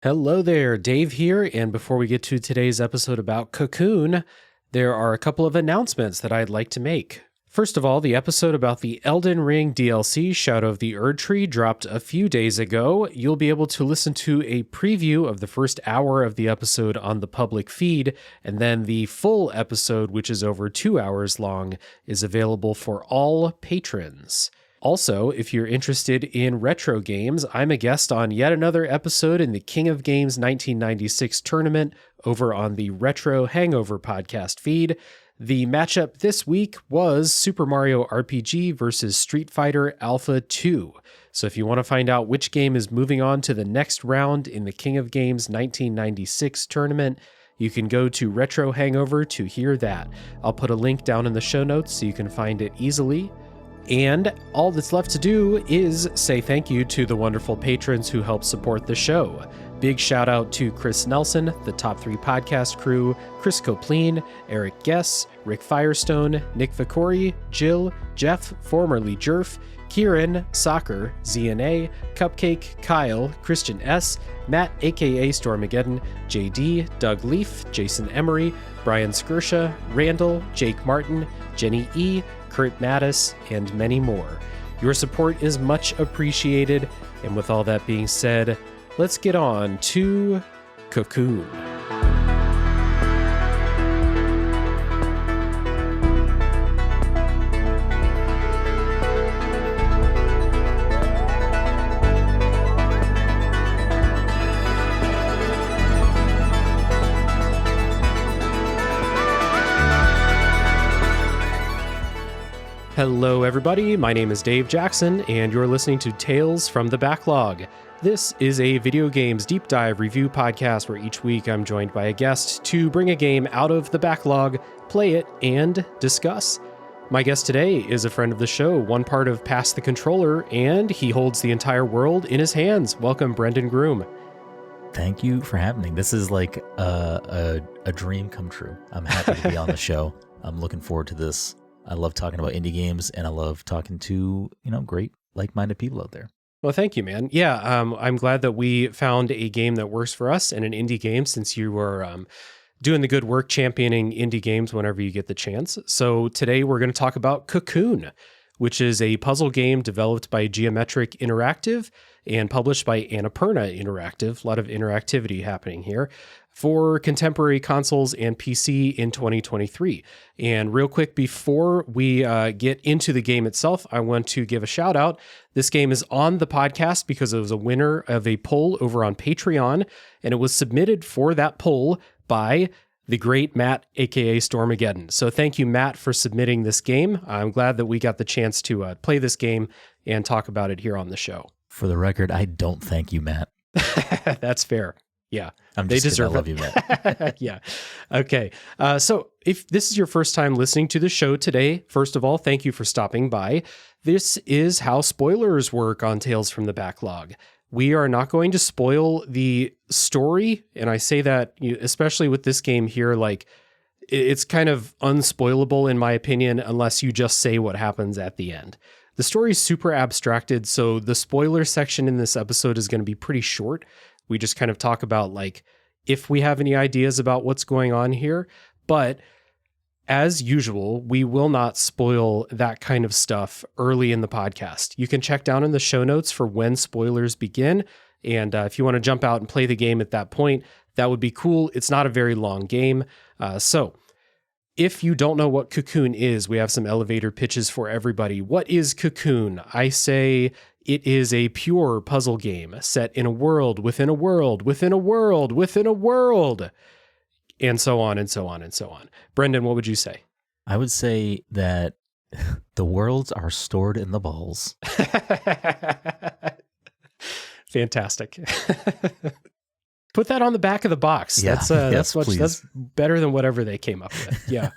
Hello there, Dave here, and before we get to today's episode about Cocoon, there are a couple of announcements that I'd like to make. First of all, the episode about the Elden Ring DLC, Shadow of the Erdtree, dropped a few days ago. You'll be able to listen to a preview of the first hour of the episode on the public feed, and then the full episode, which is over 2 hours long, is available for all patrons. Also, if you're interested in retro games, I'm a guest on yet another episode in the King of Games 1996 tournament over on the Retro Hangover podcast feed. The matchup this week was Super Mario RPG versus Street Fighter Alpha 2. So if you want to find out which game is moving on to the next round in the King of Games 1996 tournament, you can go to Retro Hangover to hear that. I'll put a link down in the show notes so you can find it easily. And all that's left to do is say thank you to the wonderful patrons who help support the show. Big shout out to Chris Nelson, the Top 3 podcast crew, Chris Copleen, Eric Guess, Rick Firestone, Nick Vicori, Jill, Jeff, formerly Jerf, Kieran, Soccer, ZNA, Cupcake, Kyle, Christian S., Matt aka Stormageddon, JD, Doug Leaf, Jason Emery, Brian Skirsha, Randall, Jake Martin, Jenny E., Kurt Mattis, and many more. Your support is much appreciated, and with all that being said, let's get on to Cocoon. Hello everybody, my name is Dave Jackson, and you're listening to Tales from the Backlog. This is a video games deep dive review podcast where each week I'm joined by a guest to bring a game out of the backlog, play it, and discuss. My guest today is a friend of the show, one part of Pass the Controller, and he holds the entire world in his hands. Welcome, Brenden Groom. Thank you for having me. This is like a dream come true. I'm happy to be on the show. I'm looking forward to this. I love talking about indie games, and I love talking to, great like-minded people out there. Well, thank you, man. Yeah, I'm glad that we found a game that works for us and an indie game, since you were doing the good work championing indie games whenever you get the chance. So today we're going to talk about Cocoon, which is a puzzle game developed by Geometric Interactive and published by Annapurna Interactive. A lot of interactivity happening here for contemporary consoles and PC in 2023. And real quick, before we get into the game itself, I want to give a shout out. This game is on the podcast because it was a winner of a poll over on Patreon, and it was submitted for that poll by the great Matt, aka Stormageddon. So thank you, Matt, for submitting this game. I'm glad that we got the chance to play this game and talk about it here on the show. For the record, I don't thank you, Matt. That's fair. Yeah, they deserve it. I love you, Matt. Yeah. Okay. So if this is your first time listening to the show today, first of all, thank you for stopping by. This is how spoilers work on Tales from the Backlog. We are not going to spoil the story. And I say that especially with this game here, like it's kind of unspoilable in my opinion, unless you just say what happens at the end. The story is super abstracted, so the spoiler section in this episode is going to be pretty short. We just kind of talk about like if we have any ideas about what's going on here, but as usual, we will not spoil that kind of stuff early in the podcast. You can check down in the show notes for when spoilers begin, and if you want to jump out and play the game at that point, that would be cool. It's not a very long game, so if you don't know what Cocoon is, we have some elevator pitches for everybody. What is Cocoon? I say it is a pure puzzle game set in a world within a world within a world within a world, and so on and so on and so on. Brenden, what would you say? I would say that the worlds are stored in the balls. Fantastic. Put that on the back of the box. Yeah, that's better than whatever they came up with. Yeah.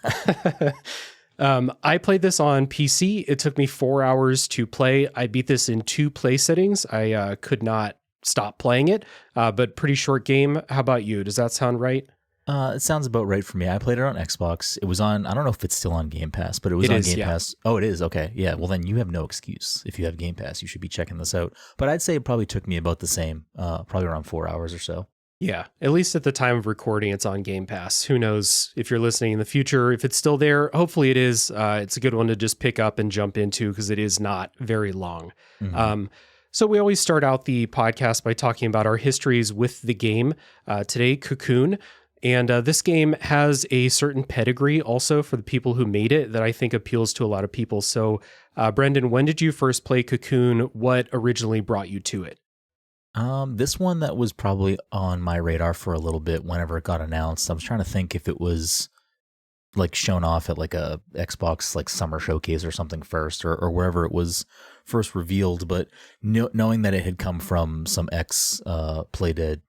I played this on PC. It took me 4 hours to play. I beat this in 2 play settings. I could not stop playing it, but pretty short game. How about you? Does that sound right? It sounds about right for me. I played it on Xbox. It was on, I don't know if it's still on Game Pass, but it was on Game Pass. Oh, it is? Okay. Yeah. Well, then you have no excuse. If you have Game Pass, you should be checking this out. But I'd say it probably took me about the same, probably around 4 hours or so. Yeah, at least at the time of recording, it's on Game Pass. Who knows if you're listening in the future, if it's still there. Hopefully it is. It's a good one to just pick up and jump into because it is not very long. Mhm. So we always start out the podcast by talking about our histories with the game. Today, Cocoon. And this game has a certain pedigree also for the people who made it that I think appeals to a lot of people. So, Brenden, when did you first play Cocoon? What originally brought you to it? This one that was probably on my radar for a little bit whenever it got announced. I was trying to think if it was like shown off at like a Xbox like summer showcase or something first, or wherever it was first revealed. But knowing that it had come from some Playdead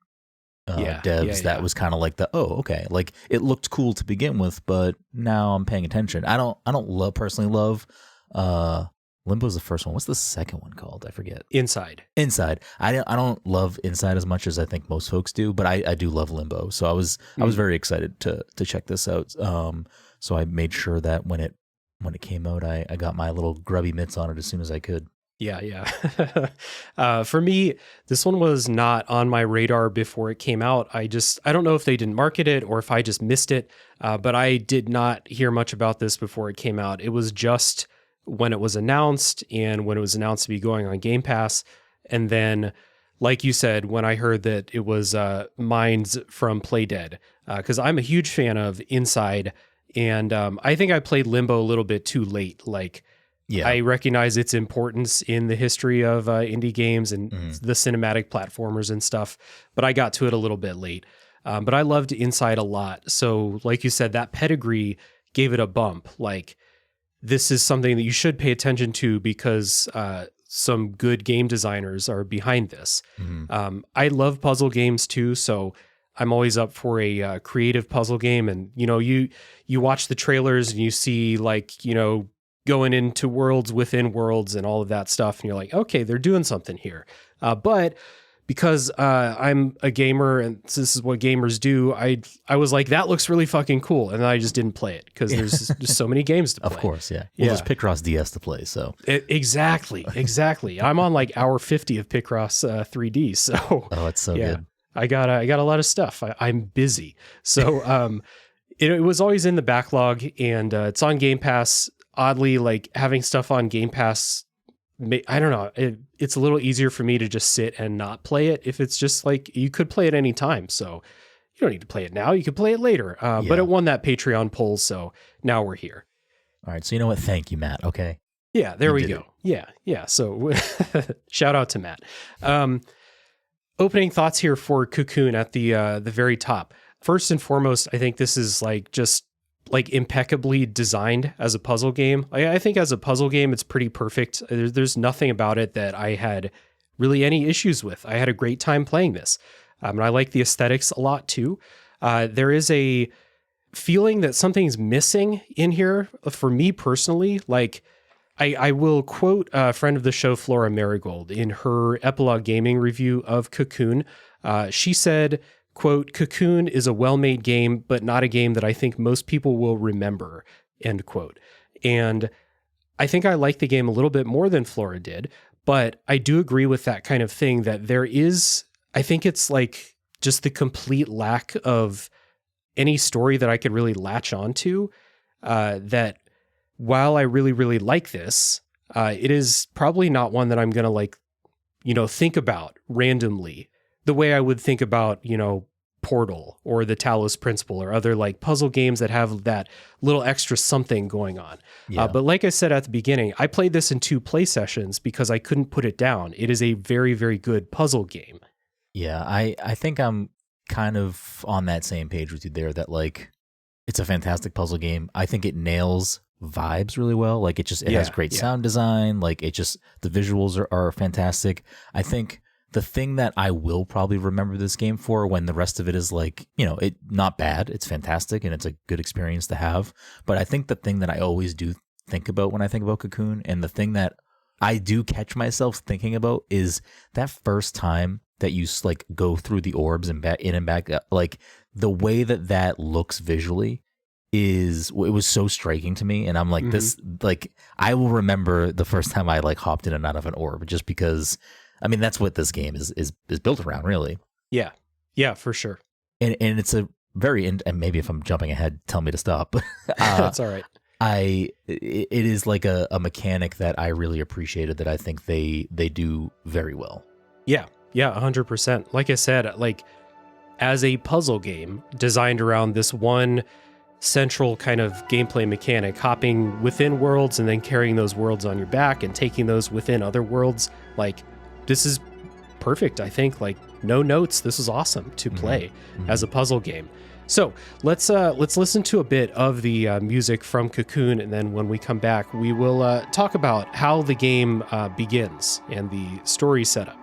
devs, that was kind of like okay, like it looked cool to begin with, but now I'm paying attention. I don't personally love Limbo's the first one. What's the second one called? I forget. Inside. I don't love Inside as much as I think most folks do, but I do love Limbo. So I was very excited to check this out. So I made sure that when it came out, I got my little grubby mitts on it as soon as I could. Yeah. For me, this one was not on my radar before it came out. I don't know if they didn't market it or if I just missed it, but I did not hear much about this before it came out. It was just when it was announced and when it was announced to be going on Game Pass. And then, like you said, when I heard that it was Minds from Playdead, because I'm a huge fan of Inside, and I think I played Limbo a little bit too late. Like, yeah. I recognize its importance in the history of indie games and the cinematic platformers and stuff, but I got to it a little bit late. But I loved Inside a lot. So, like you said, that pedigree gave it a bump. Like, this is something that you should pay attention to because some good game designers are behind this. I love puzzle games too, so I'm always up for a creative puzzle game. And you watch the trailers and you see going into worlds within worlds and all of that stuff, and you're like, okay, they're doing something here. But because I'm a gamer and this is what gamers do, I was like, that looks really fucking cool. And then I just didn't play it because there's just so many games to play. Of course, yeah. Well, there's Picross DS to play, so. Exactly. I'm on like hour 50 of Picross 3D, so. Oh, it's so good. I got a lot of stuff. I'm busy. So it was always in the backlog, and it's on Game Pass. Oddly, like having stuff on Game Pass, I don't know. It's a little easier for me to just sit and not play it if it's just like you could play it any time. So you don't need to play it now. You could play it later. But it won that Patreon poll, so now we're here. All right. So you know what? Thank you, Matt. Okay. Yeah, there we go. Yeah. So shout out to Matt. Opening thoughts here for Cocoon at the very top. First and foremost, I think this is just impeccably designed as a puzzle game. I think as a puzzle game, it's pretty perfect. There's nothing about it that I had really any issues with. I had a great time playing this. And I like the aesthetics a lot too. There is a feeling that something's missing in here for me personally. Like I will quote a friend of the show, Flora Marigold, in her Epilogue Gaming review of Cocoon. She said, quote, "Cocoon is a well-made game, but not a game that I think most people will remember," end quote. And I think I like the game a little bit more than Flora did, but I do agree with that kind of thing that there is, I think it's like just the complete lack of any story that I could really latch onto, that while I really, really like this, it is probably not one that I'm going to think about randomly the way I would think about, Portal or the Talos Principle or other puzzle games that have that little extra something going on. Yeah. But like I said at the beginning, I played this in 2 play sessions because I couldn't put it down. It is a very, very good puzzle game. Yeah, I think I'm kind of on that same page with you there that it's a fantastic puzzle game. I think it nails vibes really well. It has great sound design. The visuals are fantastic. I think the thing that I will probably remember this game for when the rest of it is it not bad, it's fantastic and it's a good experience to have. But I think the thing that I always do think about when I think about Cocoon, and the thing that I do catch myself thinking about, is that first time that you go through the orbs and back in and back, the way that looks visually it was so striking to me. And I'm like, this, I will remember the first time I hopped in and out of an orb, just because, I mean, that's what this game is built around, really. Yeah. Yeah, for sure. And it's a very, and maybe if I'm jumping ahead, tell me to stop. That's all right. It is like a mechanic that I really appreciated that I think they do very well. Yeah, 100%. Like I said, like as a puzzle game designed around this one central kind of gameplay mechanic, hopping within worlds and then carrying those worlds on your back and taking those within other worlds, like this is perfect. I think like no notes. This is awesome to play as a puzzle game. So let's listen to a bit of the music from Cocoon, and then when we come back, we will talk about how the game begins and the story setup.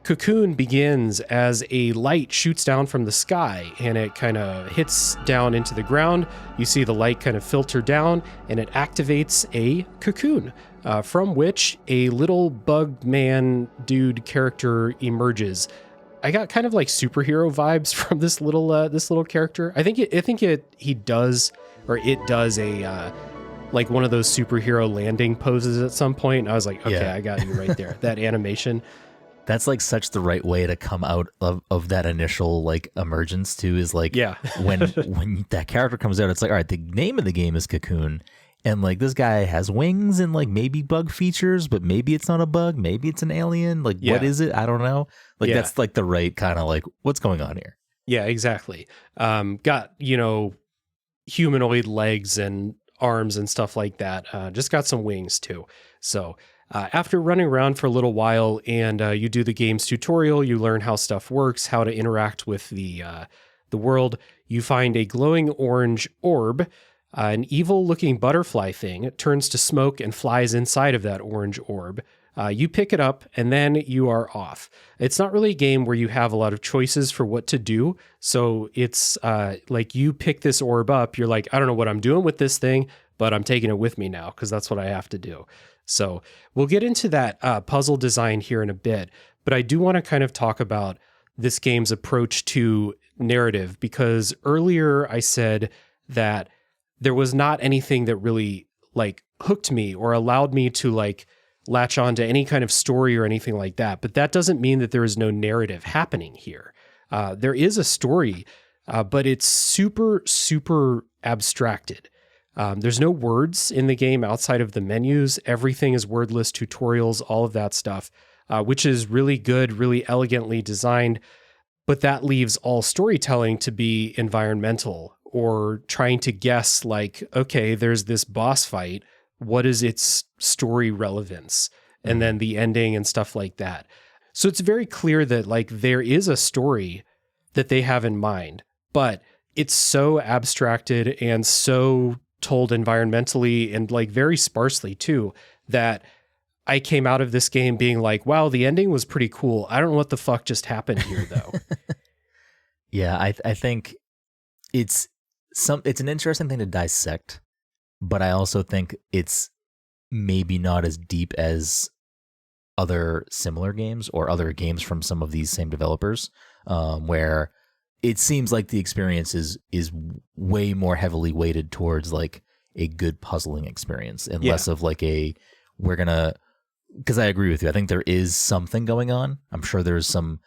Cocoon begins as a light shoots down from the sky and it kind of hits down into the ground. You see the light kind of filter down and it activates a cocoon from which a little bug man dude character emerges. I got kind of like superhero vibes from this little character. It does a like one of those superhero landing poses at some point. And I was like, okay, yeah. I got you right there. That animation. That's like such the right way to come out of that initial like emergence too, is like when that character comes out, it's like, all right, the name of the game is Cocoon, and like this guy has wings and like maybe bug features, but maybe it's not a bug, maybe it's an alien. Like what is it? I don't know. Like that's like the right kind of like what's going on here. Yeah, exactly. Got, humanoid legs and arms and stuff like that. Just got some wings too. So after running around for a little while and you do the game's tutorial, you learn how stuff works, how to interact with the world. You find a glowing orange orb, an evil-looking butterfly thing. It turns to smoke and flies inside of that orange orb. You pick it up and then you are off. It's not really a game where you have a lot of choices for what to do. So it's like you pick this orb up. You're like, I don't know what I'm doing with this thing, but I'm taking it with me now because that's what I have to do. So we'll get into that puzzle design here in a bit, but I do want to kind of talk about this game's approach to narrative, because earlier I said that there was not anything that really like hooked me or allowed me to like latch on to any kind of story or anything like that. But that doesn't mean that there is no narrative happening here. There is a story, but it's super, super abstracted. There's no words in the game outside of the menus. Everything is wordless tutorials, all of that stuff, which is really good, really elegantly designed. But that leaves all storytelling to be environmental or trying to guess like, okay, there's this boss fight. What is its story relevance? And then the ending and stuff like that. So it's very clear that like there is a story that they have in mind, but it's so abstracted and so told environmentally and like very sparsely too, that I came out of this game being like, wow, the ending was pretty cool. I don't know what the fuck just happened here though. Yeah, I think it's an interesting thing to dissect, but I also think it's maybe not as deep as other similar games or other games from some of these same developers, where it seems like the experience is way more heavily weighted towards like a good puzzling experience and less of like because I agree with you. I think there is something going on. I'm sure there's some,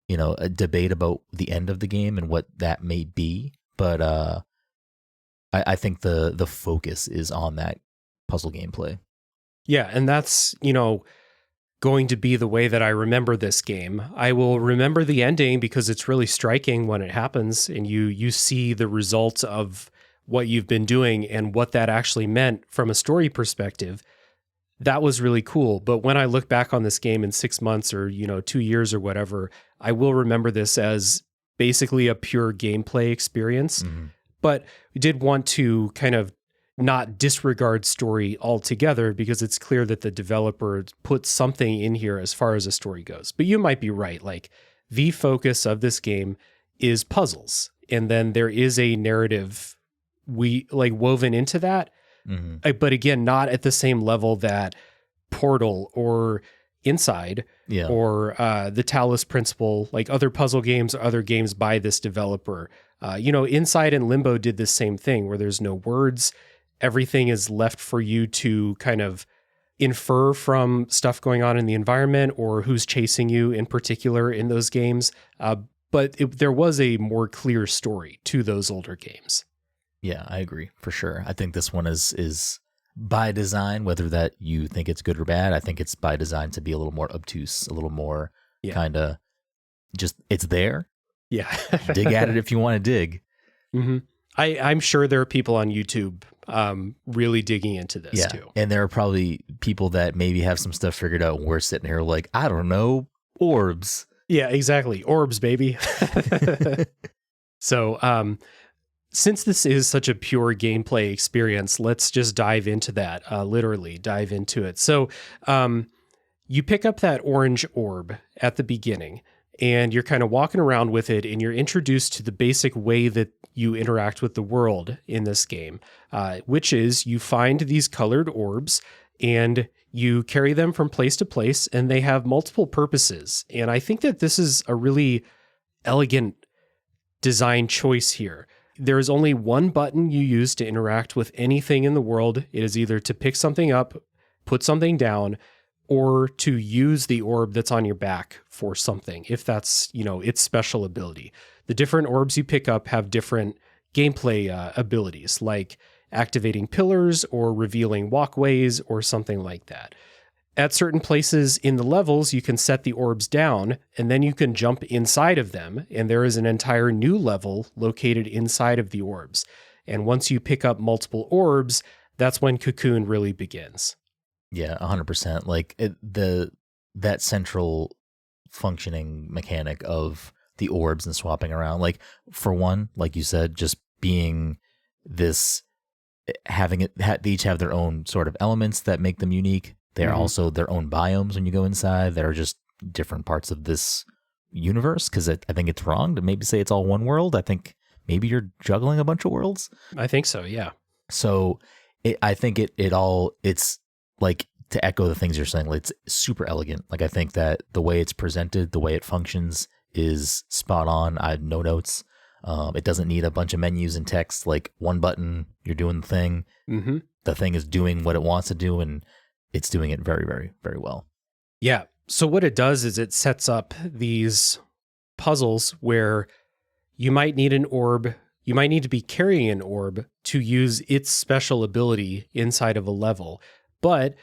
a debate about the end of the game and what that may be. But I think the focus is on that puzzle gameplay. Yeah. And that's, going to be the way that I remember this game. I will remember the ending because it's really striking when it happens and you see the results of what you've been doing and what that actually meant from a story perspective. That was really cool. But when I look back on this game in 6 months or, 2 years or whatever, I will remember this as basically a pure gameplay experience. Mm-hmm. But we did want to kind of not disregard story altogether, because it's clear that the developer put something in here as far as a story goes. But you might be right. Like, the focus of this game is puzzles. And then there is a narrative woven into that. Mm-hmm. But again, not at the same level that Portal or Inside or the Talos Principle, like other puzzle games or other games by this developer. Inside and Limbo did the same thing, where there's no words. Everything is left for you to kind of infer from stuff going on in the environment or who's chasing you in particular in those games. But there was a more clear story to those older games. Yeah, I agree for sure. I think this one is by design, whether that you think it's good or bad. I think it's by design to be a little more obtuse, a little more kind of just, it's there. Yeah. Dig at it if you want to dig. Mm-hmm. I'm sure there are people on YouTube really digging into this too. And there are probably people that maybe have some stuff figured out, and we're sitting here like, I don't know, orbs. Yeah, exactly. Orbs, baby. So, since this is such a pure gameplay experience, let's just dive into that, literally dive into it. So you pick up that orange orb at the beginning, and you're kind of walking around with it, and you're introduced to the basic way that you interact with the world in this game, which is you find these colored orbs, and you carry them from place to place, and they have multiple purposes. And I think that this is a really elegant design choice here. There is only one button you use to interact with anything in the world. It is either to pick something up, put something down, or to use the orb that's on your back for something, if that's, its special ability. The different orbs you pick up have different gameplay abilities, like activating pillars or revealing walkways or something like that. At certain places in the levels, you can set the orbs down, and then you can jump inside of them, and there is an entire new level located inside of the orbs. And once you pick up multiple orbs, that's when Cocoon really begins. Yeah, 100%. Like that central functioning mechanic of the orbs and swapping around. Like, for one, like you said, just being this, having it, they each have their own sort of elements that make them unique. They're also their own biomes when you go inside. They're just different parts of this universe, because I think it's wrong to maybe say it's all one world. I think maybe you're juggling a bunch of worlds. I think so, yeah. So I think it's like, to echo the things you're saying, like, it's super elegant. Like, I think that the way it's presented, the way it functions is spot on. I had no notes. It doesn't need a bunch of menus and text. Like, one button, you're doing the thing. Mm-hmm. The thing is doing what it wants to do, and it's doing it very, very, very well. Yeah. So what it does is it sets up these puzzles where you might need an orb. You might need to be carrying an orb to use its special ability inside of a level. But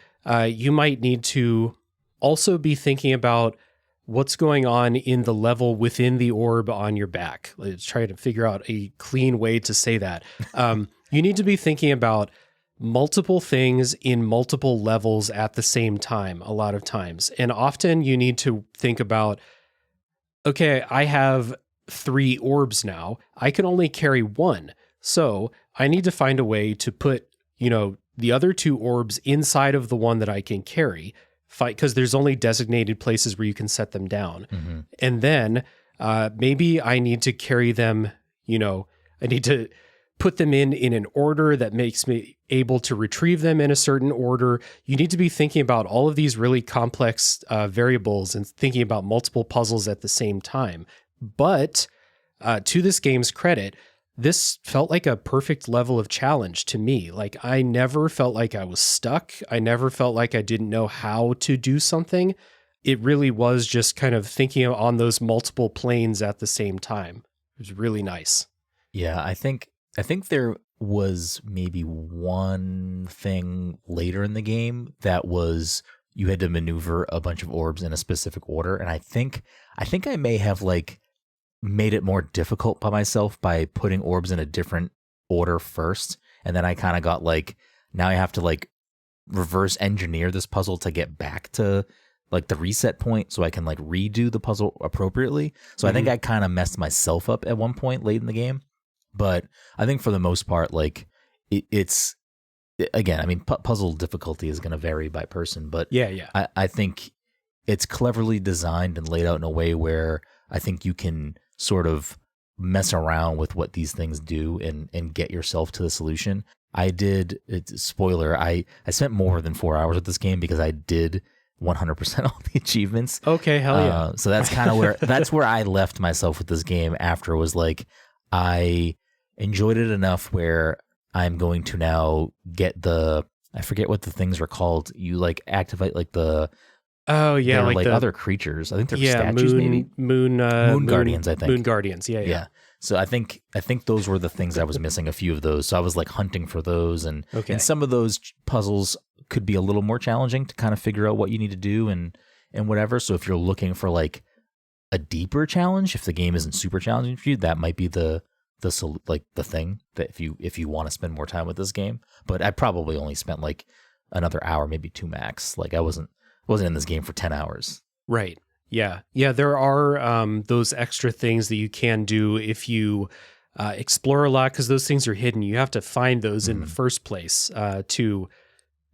you might need to also be thinking about what's going on in the level within the orb on your back. Let's try to figure out a clean way to say that. You need to be thinking about multiple things in multiple levels at the same time, a lot of times. And often you need to think about, okay, I have 3 orbs now. I can only carry 1. So I need to find a way to put, the other 2 orbs inside of the one that I can carry, because there's only designated places where you can set them down. Mm-hmm. And then maybe I need to carry them, I need to put them in an order that makes me able to retrieve them in a certain order. You need to be thinking about all of these really complex variables and thinking about multiple puzzles at the same time. But to this game's credit, this felt like a perfect level of challenge to me. Like, I never felt like I was stuck. I never felt like I didn't know how to do something. It really was just kind of thinking on those multiple planes at the same time. It was really nice. Yeah, I think there was maybe one thing later in the game that was you had to maneuver a bunch of orbs in a specific order, and I think I may have like made it more difficult by myself by putting orbs in a different order first, and then I kind of got like, now I have to like reverse engineer this puzzle to get back to like the reset point so I can like redo the puzzle appropriately. So I think I kind of messed myself up at one point late in the game. But I think for the most part, like it's again, I mean, puzzle difficulty is going to vary by person, but Yeah. I think it's cleverly designed and laid out in a way where I think you can sort of mess around with what these things do and get yourself to the solution. Spoiler, I spent more than 4 hours with this game because I did 100% all the achievements. Okay, hell yeah. So that's kind of where I left myself with this game after, was like, I enjoyed it enough where I'm going to now get I forget what the things are called. You like activate like the, oh yeah, like the other creatures. I think they're statues, moon guardians. I think moon guardians. Yeah. So I think those were the things I was missing. A few of those. So I was like hunting for those, and some of those puzzles could be a little more challenging to kind of figure out what you need to do and whatever. So if you're looking for like a deeper challenge, if the game isn't super challenging for you, that might be the thing that if you want to spend more time with this game. But I probably only spent like another hour, maybe 2 max. Like I wasn't in this game for 10 hours. Right. Yeah. There are those extra things that you can do if you explore a lot, because those things are hidden. You have to find those in the first place to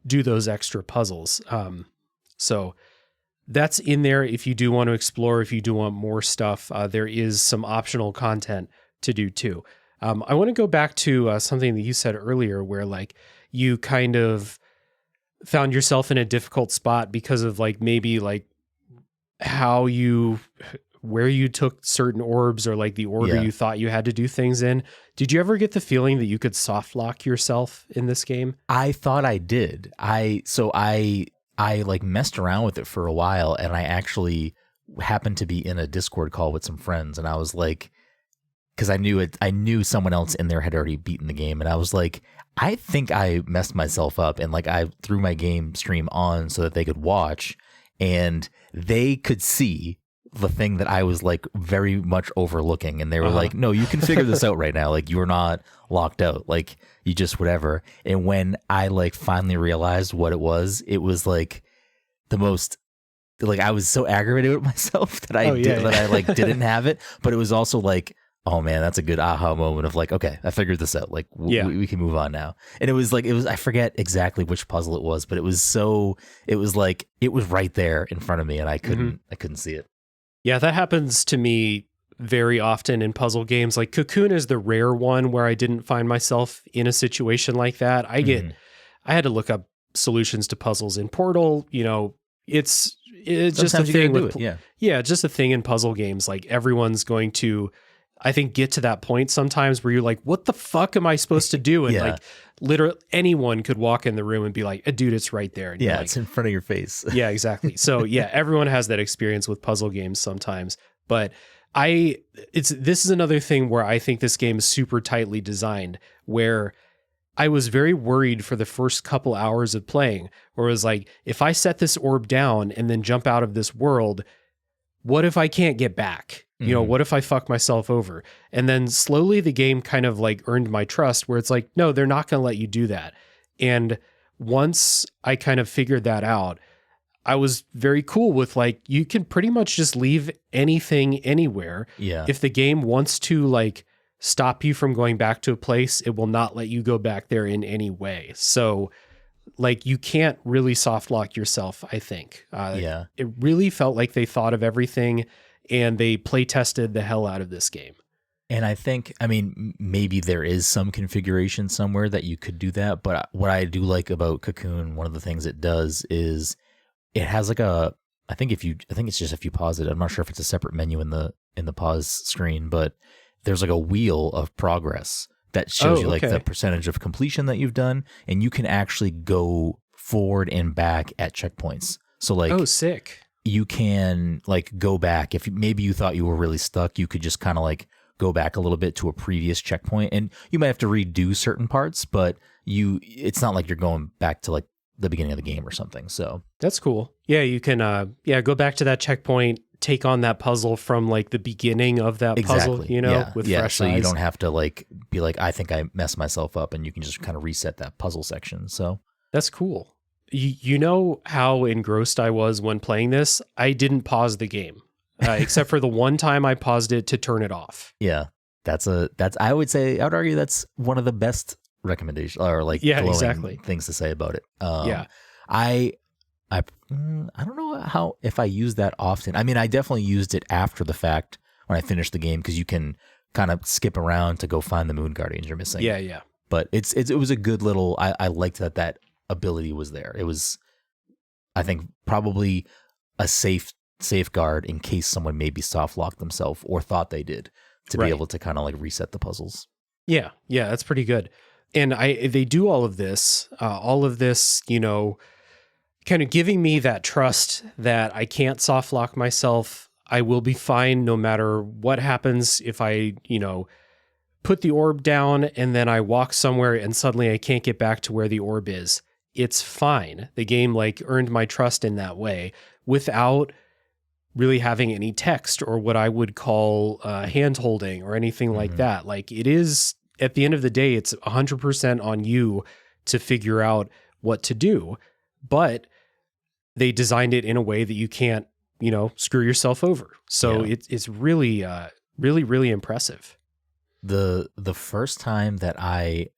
do those extra puzzles. So that's in there if you do want to explore. If you do want more stuff, there is some optional content to do too. I want to go back to something that you said earlier, where like you kind of found yourself in a difficult spot because of like maybe like where you took certain orbs, or like the order you thought you had to do things in. Did you ever get the feeling that you could soft lock yourself in this game? I thought I did. I like messed around with it for a while, and I actually happened to be in a Discord call with some friends, and I was like, because I knew someone else in there had already beaten the game, and I was like, I think I messed myself up, and like I threw my game stream on so that they could watch, and they could see the thing that I was like very much overlooking, and they were like, no, you can figure this out right now. Like, you're not locked out. Like, you just whatever. And when I like finally realized what it was like the most, like, I was so aggravated with myself that I didn't have it. But it was also like, oh man, that's a good aha moment of like, okay, I figured this out. Like we can move on now. And it was I forget exactly which puzzle it was, but it was right there in front of me, and I couldn't see it. Yeah, that happens to me very often in puzzle games. Like Cocoon is the rare one where I didn't find myself in a situation like that. I had to look up solutions to puzzles in Portal. You know, it's just a thing with just a thing in puzzle games. Like everyone's going to, I think, get to that point sometimes where you're like, what the fuck am I supposed to do? And like literally anyone could walk in the room and be like, dude, it's right there. And it's in front of your face. Yeah, exactly. So yeah, everyone has that experience with puzzle games sometimes. But this is another thing where I think this game is super tightly designed, where I was very worried for the first couple hours of playing, where it was like, if I set this orb down and then jump out of this world, what if I can't get back? You know, what if I fuck myself over? And then slowly the game kind of like earned my trust, where it's like, no, they're not going to let you do that. And once I kind of figured that out, I was very cool with like, you can pretty much just leave anything anywhere. Yeah. If the game wants to like stop you from going back to a place, it will not let you go back there in any way. So like, you can't really soft lock yourself, I think. It really felt like they thought of everything, and they play tested the hell out of this game. And I think, I mean, maybe there is some configuration somewhere that you could do that. But what I do like about Cocoon, one of the things it does is it has like I think it's just if you pause it, I'm not sure if it's a separate menu in the pause screen, but there's like a wheel of progress that shows you like the percentage of completion that you've done, and you can actually go forward and back at checkpoints. So like, oh, sick. You can like go back. If maybe you thought you were really stuck, you could just kind of like go back a little bit to a previous checkpoint, and you might have to redo certain parts, but it's not like you're going back to like the beginning of the game or something. So that's cool. Yeah, you can go back to that checkpoint, take on that puzzle from like the beginning of that puzzle, you know, with fresh so eyes. You don't have to like be like, I think I messed myself up, and you can just kind of reset that puzzle section. So that's cool. You know how engrossed I was when playing this? I didn't pause the game, except for the one time I paused it to turn it off. Yeah, I would argue that's one of the best recommendation or like Yeah, glowing exactly. things to say about it. Yeah. I don't know if I use that often. I mean, I definitely used it after the fact when I finished the game because you can kind of skip around to go find the Moon Guardians you're missing. Yeah, yeah. But it was a good little. I liked that ability was there. It was, I think, probably a safeguard in case someone maybe soft locked themselves or thought they did to be able to kind of like reset the puzzles. Yeah, yeah, that's pretty good. And they do all of this, you know, kind of giving me that trust that I can't soft lock myself. I will be fine no matter what happens if I, you know, put the orb down and then I walk somewhere and suddenly I can't get back to where the orb is. It's fine. The game like earned my trust in that way without really having any text or what I would call hand holding or anything like that. Like it is, at the end of the day, it's 100% on you to figure out what to do. But they designed it in a way that you can't, you know, screw yourself over. So it's really, really impressive. The first time that I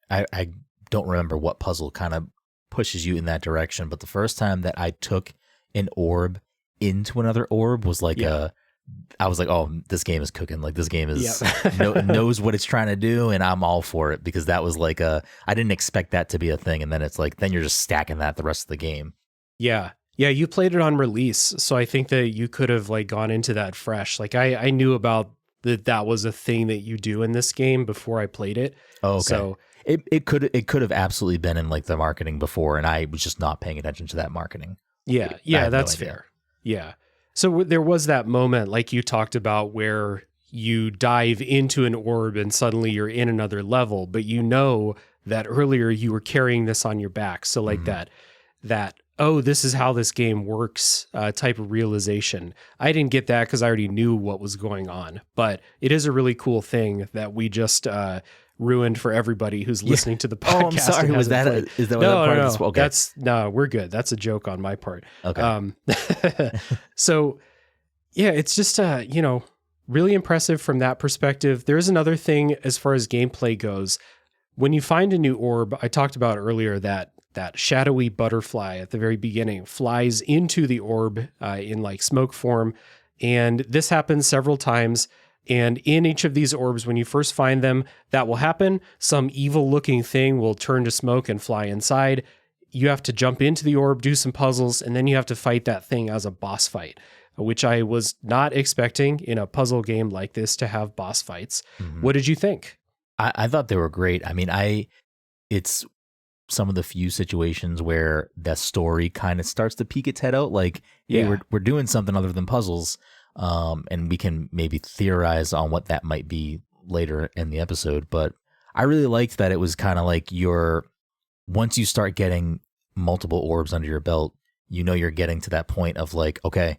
don't remember what puzzle kind of pushes you in that direction, but the first time that I took an orb into another orb was like I was like, oh, this game is cooking. Like this game is knows what it's trying to do, and I'm all for it because that was like I didn't expect that to be a thing, and then it's like then you're just stacking that the rest of the game. Yeah. Yeah, you played it on release, so I think that you could have like gone into that fresh. Like I knew about that was a thing that you do in this game before I played it. Oh, okay. So it could have absolutely been in like the marketing before, and I was just not paying attention to that marketing. Yeah, that's fair. Yeah. So there was that moment like you talked about where you dive into an orb and suddenly you're in another level, but you know that earlier you were carrying this on your back. So like that oh, this is how this game works type of realization. I didn't get that because I already knew what was going on, but it is a really cool thing that we just ruined for everybody who's listening to the podcast. Oh, I'm sorry. Was that is that what that part is? Okay. No, we're good. That's a joke on my part. Okay. So yeah, it's just, you know, really impressive from that perspective. There's another thing as far as gameplay goes. When you find a new orb, I talked about earlier that shadowy butterfly at the very beginning flies into the orb in like smoke form. And this happens several times. And in each of these orbs, when you first find them, that will happen. Some evil looking thing will turn to smoke and fly inside. You have to jump into the orb, do some puzzles, and then you have to fight that thing as a boss fight, which I was not expecting in a puzzle game like this to have boss fights. What did you think? I thought they were great. I mean, it's some of the few situations where the story kind of starts to peek its head out, like, hey, we're doing something other than puzzles, and we can maybe theorize on what that might be later in the episode. But I really liked that it was kind of like once you start getting multiple orbs under your belt, you know you're getting to that point of like, okay,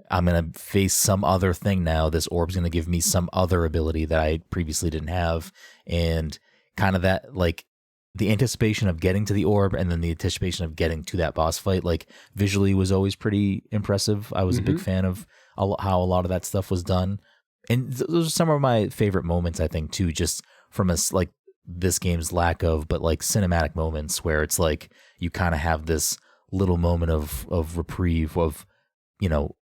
I'm going to face some other thing now. This orb's going to give me some other ability that I previously didn't have. And kind of that, like, the anticipation of getting to the orb and then the anticipation of getting to that boss fight, like, visually was always pretty impressive. I was a big fan of how a lot of that stuff was done. And those are some of my favorite moments, I think, too, just from like this game's lack of, but like cinematic moments where it's like you kind of have this little moment of reprieve of, you know,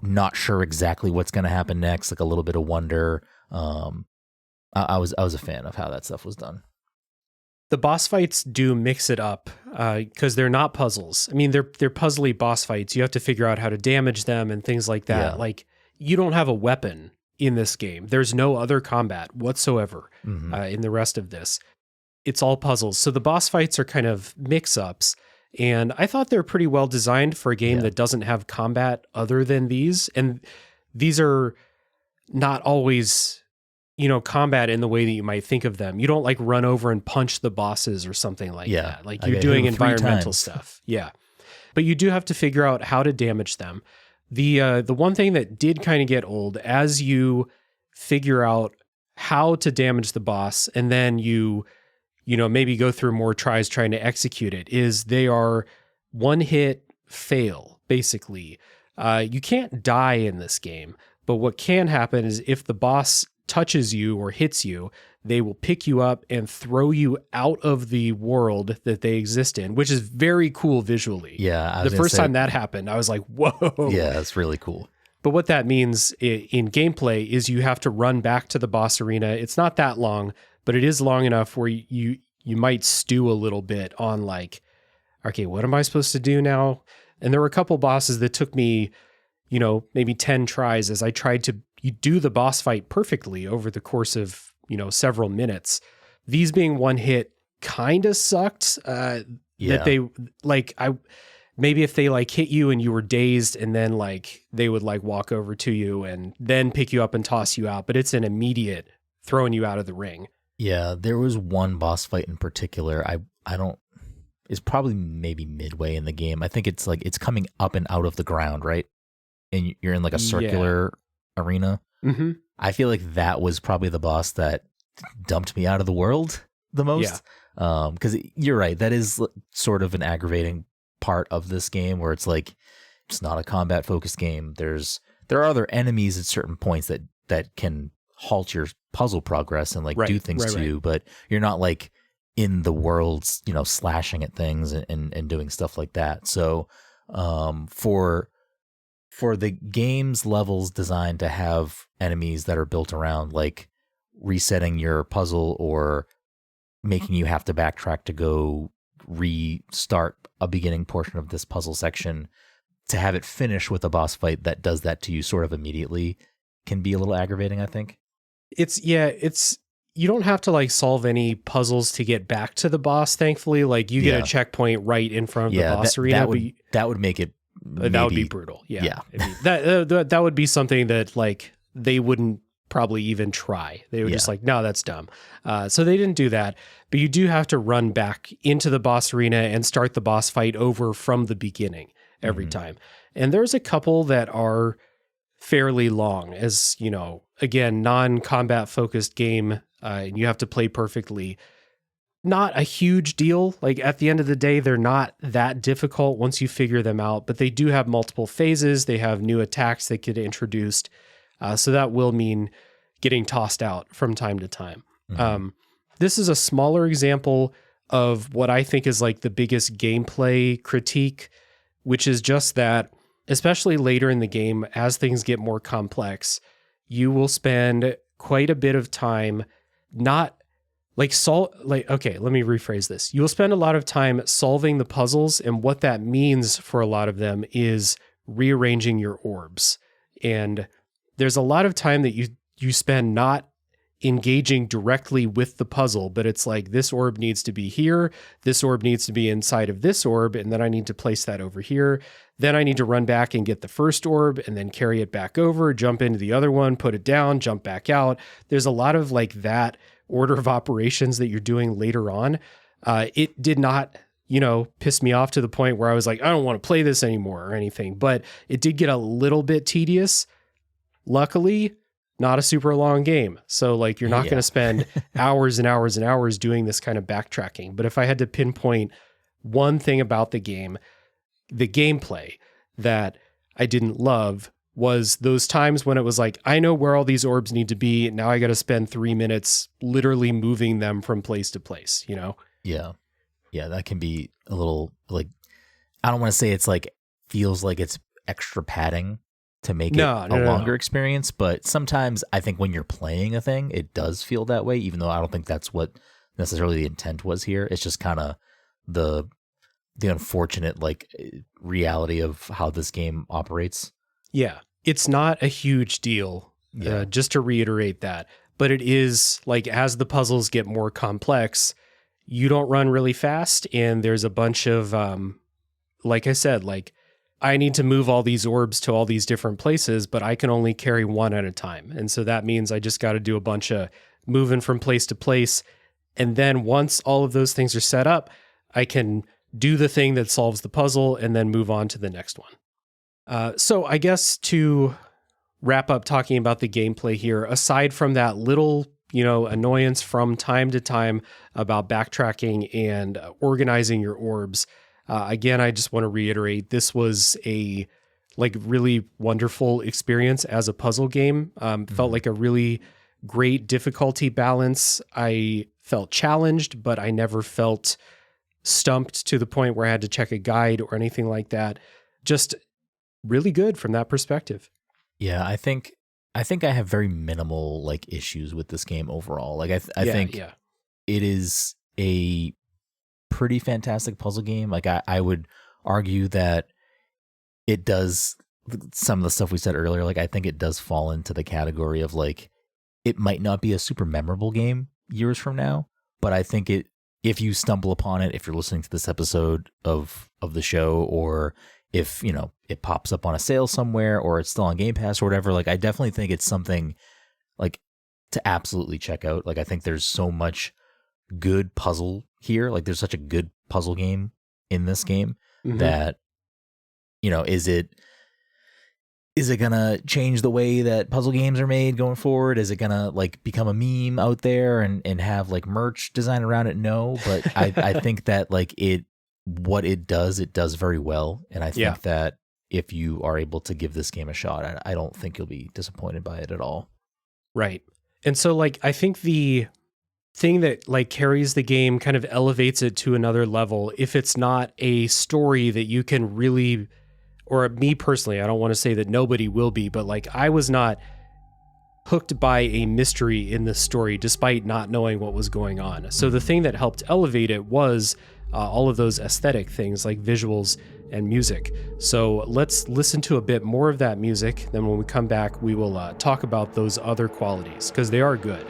not sure exactly what's going to happen next, like a little bit of wonder. I was a fan of how that stuff was done. The boss fights do mix it up because they're not puzzles. I mean, they're puzzly boss fights. You have to figure out how to damage them and things like that. Yeah. Like, you don't have a weapon in this game. There's no other combat whatsoever in the rest of this. It's all puzzles. So the boss fights are kind of mix-ups. And I thought they're pretty well designed for a game that doesn't have combat other than these. And these are not always, you know, combat in the way that you might think of them. You don't like run over and punch the bosses or something like that. Like you're doing environmental stuff. Yeah. But you do have to figure out how to damage them. The one thing that did kind of get old as you figure out how to damage the boss and then you know, maybe go through more tries trying to execute it, is they are one hit fail, basically. You can't die in this game, but what can happen is if the boss touches you or hits you, they will pick you up and throw you out of the world that they exist in, which is very cool visually. Yeah. The first time that happened, I was like, whoa. Yeah, it's really cool. But what that means in gameplay is you have to run back to the boss arena. It's not that long, but it is long enough where you might stew a little bit on like, okay, what am I supposed to do now? And there were a couple bosses that took me, maybe 10 tries as I tried to do the boss fight perfectly over the course of, several minutes. These being one hit kind of sucked. That they maybe if they like hit you and you were dazed and then like they would like walk over to you and then pick you up and toss you out, but it's an immediate throwing you out of the ring. Yeah, there was one boss fight in particular. I don't, it's probably maybe midway in the game. I think it's like it's coming up and out of the ground, right? And you're in like a circular arena. Mm-hmm. I feel like that was probably the boss that dumped me out of the world the most. Because you're right, that is sort of an aggravating part of this game where it's like it's not a combat focused game. There are other enemies at certain points that can halt your puzzle progress and like do things to you, but you're not like in the worlds, slashing at things and doing stuff like that. So for the game's levels designed to have enemies that are built around like resetting your puzzle or making you have to backtrack to go restart a beginning portion of this puzzle section, to have it finish with a boss fight that does that to you sort of immediately can be a little aggravating, I think. It's you don't have to like solve any puzzles to get back to the boss, thankfully. Like you get a checkpoint right in front of the boss arena. That would make it that would be brutal. Yeah. That would be something that like they wouldn't probably even try. They would just like, no, that's dumb. So they didn't do that, but you do have to run back into the boss arena and start the boss fight over from the beginning every time. And there's a couple that are fairly long, as again, non-combat focused game, and you have to play perfectly. Not a huge deal. Like at the end of the day, they're not that difficult once you figure them out, but they do have multiple phases. They have new attacks that get introduced. So that will mean getting tossed out from time to time. This is a smaller example of what I think is like the biggest gameplay critique, which is just that, especially later in the game, as things get more complex, you will spend quite a bit of time not okay, let me rephrase this. You'll spend a lot of time solving the puzzles, and what that means for a lot of them is rearranging your orbs. And there's a lot of time that you spend not engaging directly with the puzzle, but it's like this orb needs to be here, this orb needs to be inside of this orb, and then I need to place that over here. Then I need to run back and get the first orb and then carry it back over, jump into the other one, put it down, jump back out. There's a lot of like that order of operations that you're doing later on. It did not, piss me off to the point where I was like, I don't want to play this anymore or anything, but it did get a little bit tedious. Luckily, not a super long game. So like, you're not going to spend hours and hours and hours doing this kind of backtracking. But if I had to pinpoint one thing about the game, the gameplay that I didn't love was those times when it was like, I know where all these orbs need to be. Now I got to spend 3 minutes literally moving them from place to place, Yeah. Yeah. That can be a little like, I don't want to say it's like, feels like it's extra padding to make it a longer experience. But sometimes I think when you're playing a thing, it does feel that way, even though I don't think that's what necessarily the intent was here. It's just kind of the unfortunate like reality of how this game operates. Yeah. It's not a huge deal, just to reiterate that. But it is like, as the puzzles get more complex, you don't run really fast. And there's a bunch of, like I said, like I need to move all these orbs to all these different places, but I can only carry one at a time. And so that means I just got to do a bunch of moving from place to place. And then once all of those things are set up, I can do the thing that solves the puzzle and then move on to the next one. So I guess to wrap up talking about the gameplay here, aside from that little, annoyance from time to time about backtracking and organizing your orbs, again, I just want to reiterate, this was a like really wonderful experience as a puzzle game. Felt like a really great difficulty balance. I felt challenged, but I never felt stumped to the point where I had to check a guide or anything like that. Just really good from that perspective. Yeah, I think I have very minimal like issues with this game overall. Like I think it is a pretty fantastic puzzle game. Like I would argue that it does some of the stuff we said earlier. Like I think it does fall into the category of like, it might not be a super memorable game years from now, but I think if you stumble upon it, if you're listening to this episode of the show, or if, you know, it pops up on a sale somewhere or it's still on Game Pass or whatever, like I definitely think it's something like to absolutely check out. Like I think there's so much good puzzle here. Like there's such a good puzzle game in this game that, you know, is it gonna change the way that puzzle games are made going forward? Is it gonna like become a meme out there and have like merch designed around it? No, but I think that like what it does very well. And I think that if you are able to give this game a shot, I don't think you'll be disappointed by it at all. Right. And so like, I think the thing that like carries the game, kind of elevates it to another level, if it's not a story that you can really, or me personally, I don't want to say that nobody will be, but like I was not hooked by a mystery in the story despite not knowing what was going on. So the thing that helped elevate it was all of those aesthetic things like visuals and music. So let's listen to a bit more of that music. Then when we come back, we will talk about those other qualities because they are good.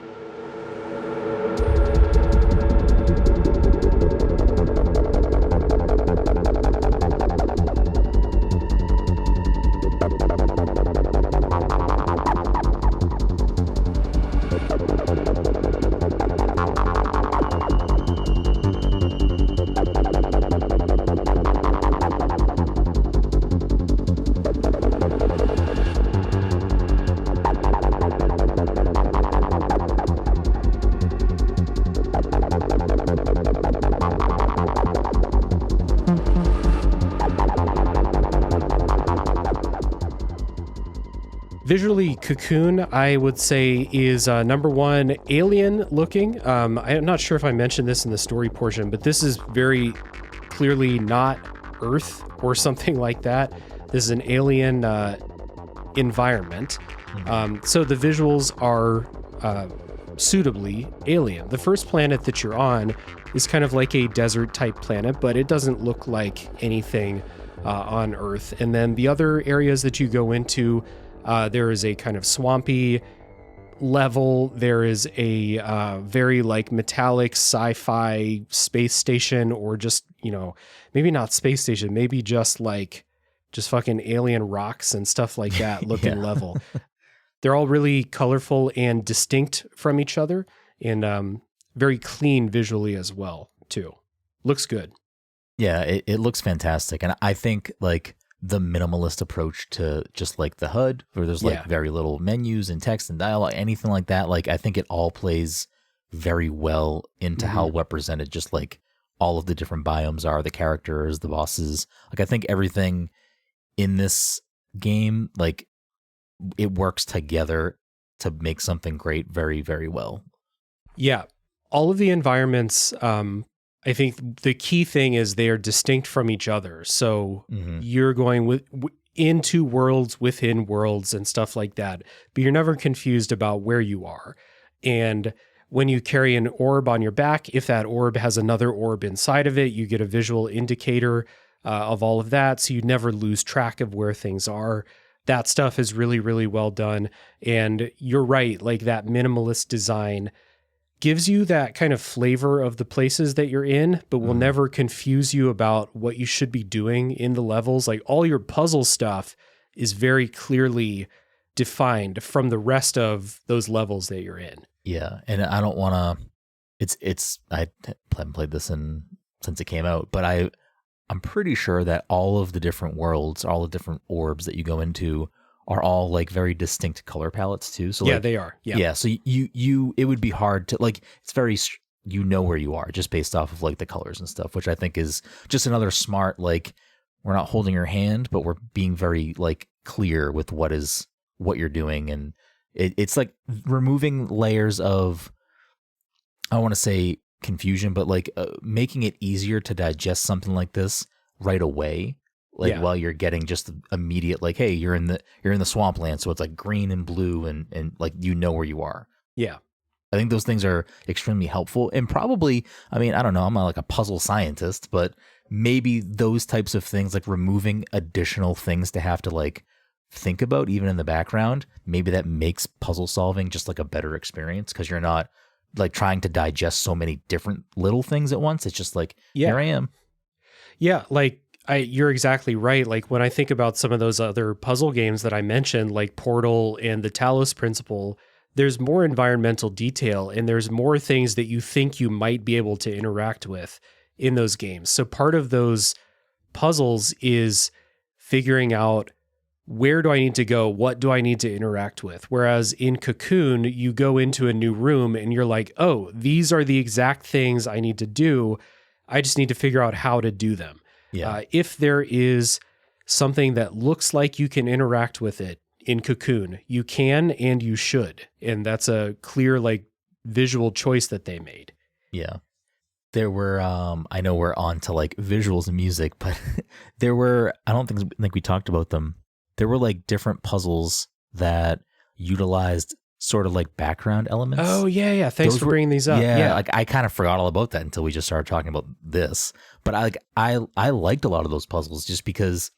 Visually, Cocoon, I would say, is number one, alien looking. I'm not sure if I mentioned this in the story portion, but this is very clearly not Earth or something like that. This is an alien environment. So the visuals are suitably alien. The first planet that you're on is kind of like a desert type planet, but it doesn't look like anything on Earth. And then the other areas that you go into, there is a kind of swampy level. There is a very like metallic sci-fi space station, or just, you know, maybe not space station, maybe just fucking alien rocks and stuff like that looking level. They're all really colorful and distinct from each other, and very clean visually as well too. Looks good. Yeah, it looks fantastic. And I think like the minimalist approach to just like the HUD, where there's like very little menus and text and dialogue, anything like that. Like I think it all plays very well into how represented just like all of the different biomes are, the characters, the bosses. Like I think everything in this game, like it works together to make something great very, very well. Yeah. All of the environments, I think the key thing is they are distinct from each other. So you're going into worlds within worlds and stuff like that, but you're never confused about where you are. And when you carry an orb on your back, if that orb has another orb inside of it, you get a visual indicator of all of that. So you never lose track of where things are. That stuff is really, really well done. And you're right, like that minimalist design gives you that kind of flavor of the places that you're in, but will never confuse you about what you should be doing in the levels. Like all your puzzle stuff is very clearly defined from the rest of those levels that you're in. Yeah. And I don't want to, I haven't played this since it came out, but I'm pretty sure that all of the different worlds, all the different orbs that you go into are all like very distinct color palettes too. So yeah, like, they are. Yeah. Yeah. So it would be hard to like, it's very, you know where you are just based off of like the colors and stuff, which I think is just another smart, like we're not holding your hand, but we're being very like clear with what you're doing. And, It's like removing layers of, I want to say confusion, but like making it easier to digest something like this right away. Like while you're getting just the immediate, like, hey, you're in the swampland, so it's like green and blue, and like you know where you are. Yeah. I think those things are extremely helpful, and probably, I mean, I don't know, I'm not like a puzzle scientist, but maybe those types of things, like removing additional things to have to like think about even in the background, maybe that makes puzzle solving just like a better experience, because you're not like trying to digest so many different little things at once. It's just like, here I am. Yeah, like you're exactly right. Like when I think about some of those other puzzle games that I mentioned, like Portal and the Talos Principle, there's more environmental detail and there's more things that you think you might be able to interact with in those games. So part of those puzzles is figuring out, where do I need to go? What do I need to interact with? Whereas in Cocoon, you go into a new room and you're like, oh, these are the exact things I need to do. I just need to figure out how to do them. Yeah. If there is something that looks like you can interact with it in Cocoon, you can and you should. And that's a clear, like, visual choice that they made. Yeah. There were, I know we're on to like visuals and music, but there were, I don't think we talked about them. There were like different puzzles that utilized sort of like background elements. Oh, yeah. Thanks for bringing these up. Yeah, like I kind of forgot all about that until we just started talking about this. But I liked a lot of those puzzles just because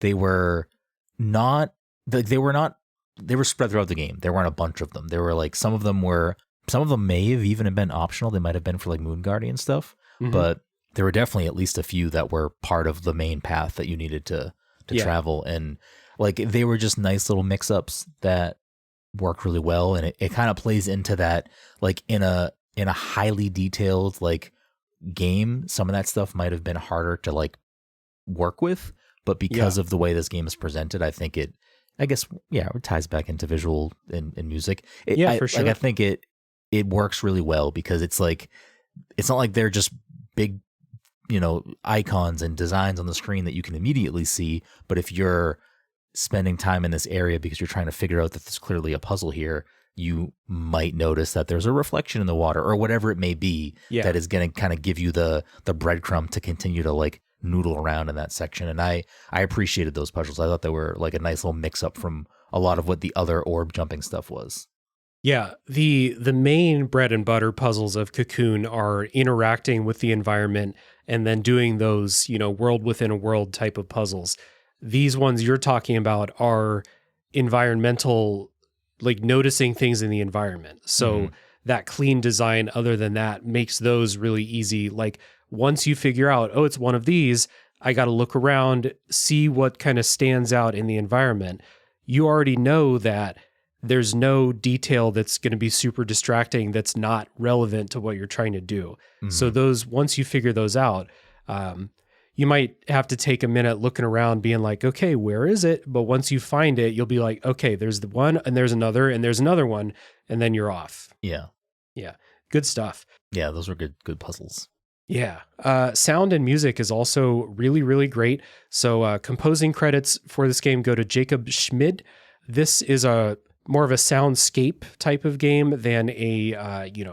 they were not, they were spread throughout the game. There weren't a bunch of them. There were like, some of them may have even been optional. They might have been for like Moon Guardian stuff, but there were definitely at least a few that were part of the main path that you needed to travel. And like, they were just nice little mix-ups that work really well. And it kind of plays into that, like in a highly detailed like game, some of that stuff might have been harder to like work with, but because of the way this game is presented, I think it ties back into visual and music. For sure. Like, I think it works really well because it's like, it's not like they're just big, icons and designs on the screen that you can immediately see. But if you're spending time in this area because you're trying to figure out that there's clearly a puzzle here, you might notice that there's a reflection in the water or whatever it may be that is going to kind of give you the breadcrumb to continue to like noodle around in that section. And I appreciated those puzzles. I thought they were like a nice little mix up from a lot of what the other orb jumping stuff was. Yeah, the main bread and butter puzzles of Cocoon are interacting with the environment and then doing those, world within a world type of puzzles. These ones you're talking about are environmental, like noticing things in the environment. So that clean design, other than that, makes those really easy. Like once you figure out, oh, it's one of these, I got to look around, see what kind of stands out in the environment. You already know that there's no detail that's going to be super distracting that's not relevant to what you're trying to do. So those, once you figure those out, you might have to take a minute looking around being like, okay, where is it? But once you find it, you'll be like, okay, there's the one and there's another and there's another one. And then you're off. Yeah. Yeah. Good stuff. Yeah. Those were good puzzles. Yeah. Sound and music is also really, really great. So composing credits for this game go to Jakob Schmid. This is more of a soundscape type of game than a,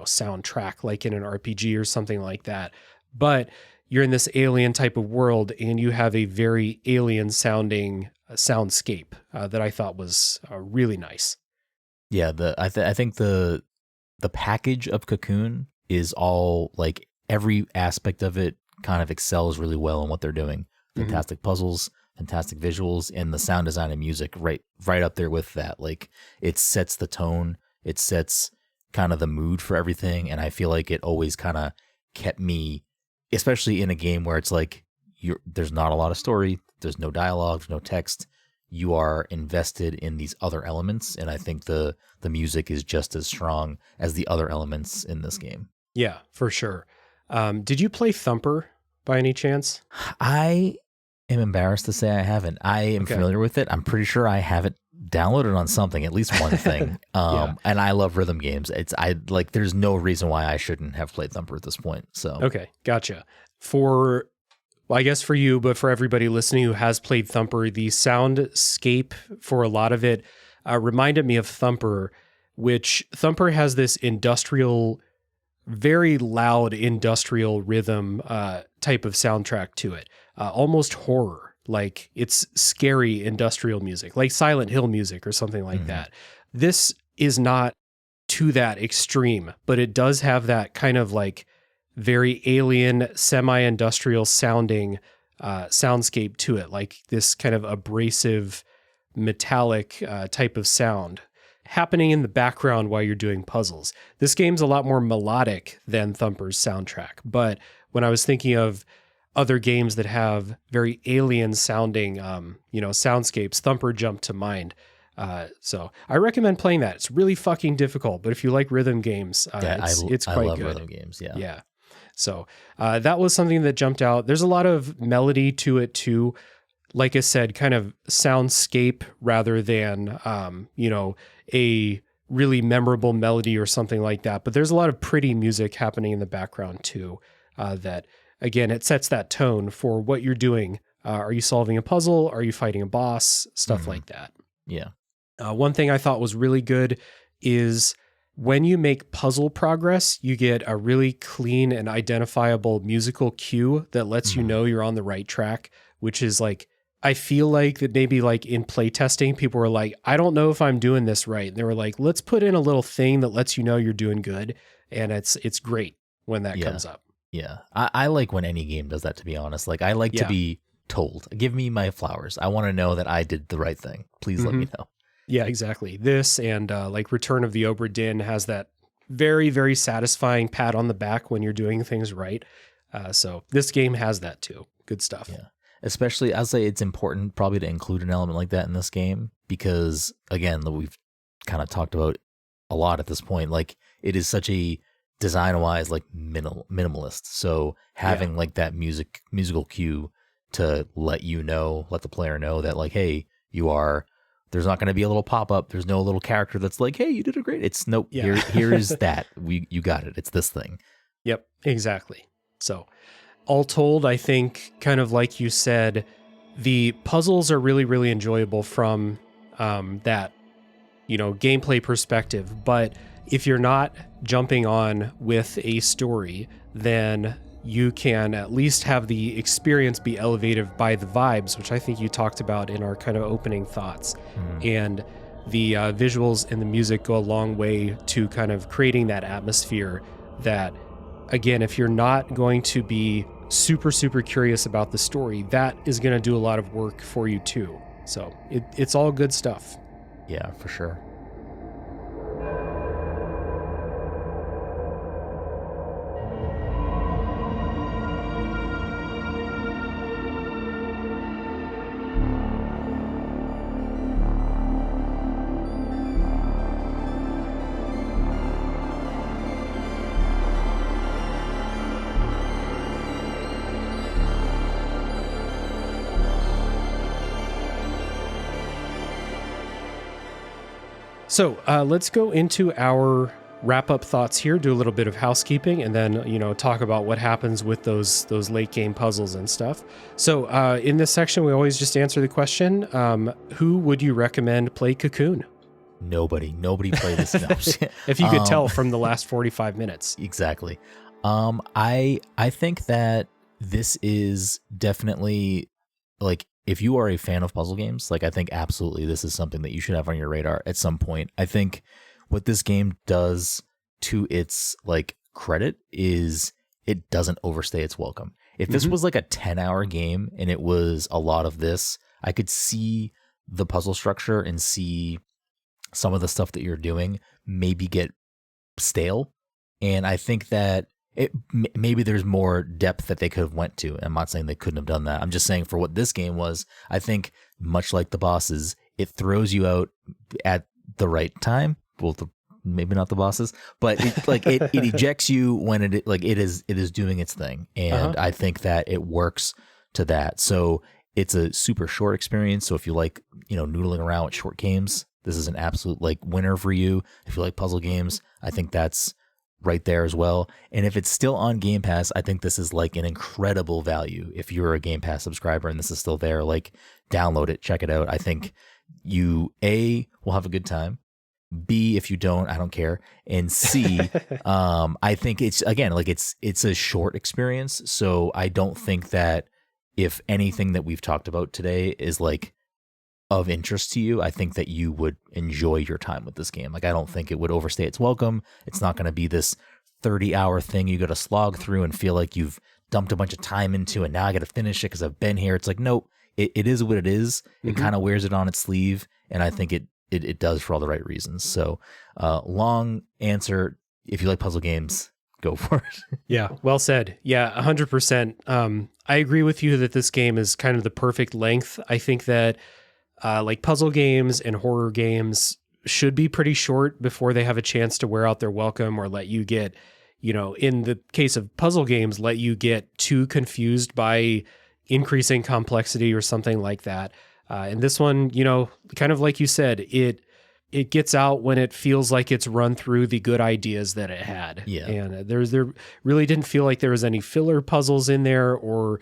soundtrack like in an RPG or something like that. But you're in this alien type of world and you have a very alien sounding soundscape that I thought was really nice. Yeah. I think the package of Cocoon is all like every aspect of it kind of excels really well in what they're doing. Fantastic puzzles, fantastic visuals, and the sound design and music right up there with that. Like it sets the tone, it sets kind of the mood for everything. And I feel like it always kind of kept me, especially in a game where it's like there's not a lot of story, there's no dialogue, there's no text. You are invested in these other elements, and I think the music is just as strong as the other elements in this game. Yeah, for sure. Did you play Thumper by any chance? I am embarrassed to say I haven't. I am familiar with it. I'm pretty sure I have it downloaded on something, at least one thing. And I love rhythm games. There's no reason why I shouldn't have played Thumper at this point. So okay, gotcha. I guess for you, but for everybody listening who has played Thumper, the soundscape for a lot of it, reminded me of Thumper, which Thumper has this industrial, very loud industrial rhythm type of soundtrack to it, almost horror. Like it's scary industrial music, like Silent Hill music or something like that. This is not to that extreme, but it does have that kind of like very alien, semi-industrial sounding soundscape to it, like this kind of abrasive, metallic type of sound happening in the background while you're doing puzzles. This game's a lot more melodic than Thumper's soundtrack, but when I was thinking of other games that have very alien sounding, soundscapes, Thumper jumped to mind. So I recommend playing that. It's really fucking difficult, but if you like rhythm games, it's quite good. I love rhythm games. Yeah. Yeah. So that was something that jumped out. There's a lot of melody to it too. Like I said, kind of soundscape rather than, a really memorable melody or something like that. But there's a lot of pretty music happening in the background too, that again, it sets that tone for what you're doing. Are you solving a puzzle? Are you fighting a boss? Stuff like that. Yeah. One thing I thought was really good is when you make puzzle progress, you get a really clean and identifiable musical cue that lets you know you're on the right track, which is like, I feel like that maybe like in playtesting, people were like, I don't know if I'm doing this right. And they were like, let's put in a little thing that lets you know you're doing good. And it's great when that comes up. Yeah. I like when any game does that, to be honest. Like I like to be told, give me my flowers. I want to know that I did the right thing. Please let me know. Yeah, exactly. This and like Return of the Obra Dinn has that very, very satisfying pat on the back when you're doing things right. So this game has that too. Good stuff. Yeah. Especially, I'll say it's important probably to include an element like that in this game because, again, we've kind of talked about a lot at this point. Like, it is such a design-wise, like, minimalist. So having, like, that musical cue to let the player know that, like, hey, there's not going to be a little pop-up. There's no little character that's like, hey, you did a great. It's nope. Yeah. Here is that. You got it. It's this thing. Yep, exactly. So all told, I think kind of like you said, the puzzles are really, really enjoyable from that, gameplay perspective. But if you're not jumping on with a story, then you can at least have the experience be elevated by the vibes, which I think you talked about in our kind of opening thoughts. And the visuals and the music go a long way to kind of creating that atmosphere that, again, if you're not going to be super, super curious about the story, that is going to do a lot of work for you too. So it's all good stuff. Yeah, for sure. So let's go into our wrap-up thoughts here, do a little bit of housekeeping, and then, talk about what happens with those late-game puzzles and stuff. So in this section, we always just answer the question, who would you recommend play Cocoon? Nobody played this game. If you could tell from the last 45 minutes. Exactly. I think that this is definitely, like, if you are a fan of puzzle games, like, I think absolutely this is something that you should have on your radar at some point. I think what this game does to its, like, credit is it doesn't overstay its welcome. If this was like a 10-hour game and it was a lot of this, I could see the puzzle structure and see some of the stuff that you're doing maybe get stale. And I think that maybe there's more depth that they could have went to. I'm not saying they couldn't have done that. I'm just saying for what this game was, I think much like the bosses, it throws you out at the right time. Well, maybe not the bosses, but it ejects you when it is doing its thing. And I think that it works to that. So it's a super short experience. So if you like, noodling around with short games, this is an absolute winner for you. If you like puzzle games, I think that's right there as well. And if it's still on Game Pass, I think this is an incredible value. If you're a Game Pass subscriber and this is still there, download it, check it out. I think you A, will have a good time. B, if you don't, I don't care. And C, I think it's, again, like it's a short experience. So I don't think that if anything that we've talked about today is like of interest to you, I think that you would enjoy your time with this game. Like, I don't think it would overstay its welcome. It's not going to be this 30-hour thing you got to slog through and feel like you've dumped a bunch of time into, and now I got to finish it because I've been here. It's like, nope, it is what it is. It kind of wears it on its sleeve. And I think it does for all the right reasons. So long answer. If you like puzzle games, go for it. Yeah, well said. Yeah, 100%. I agree with you that this game is kind of the perfect length. I think that like puzzle games and horror games should be pretty short before they have a chance to wear out their welcome, or let you get, in the case of puzzle games, let you get too confused by increasing complexity or something like that. And this one, kind of like you said, it gets out when it feels like it's run through the good ideas that it had. Yeah. And there really didn't feel like there was any filler puzzles in there, or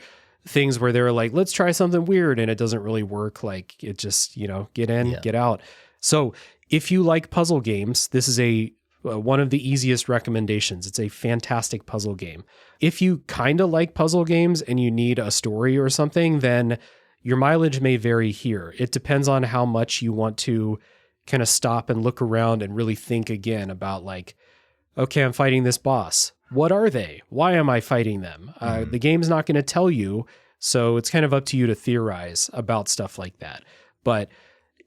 things where they were like, let's try something weird, and it doesn't really work. Like, it just, get in, get out. So if you like puzzle games, this is one of the easiest recommendations. It's a fantastic puzzle game. If you kind of like puzzle games and you need a story or something, then your mileage may vary here. It depends on how much you want to kind of stop and look around and really think again about, like, okay, I'm fighting this boss. What are they? Why am I fighting them? The game's not going to tell you, so it's kind of up to you to theorize about stuff like that. But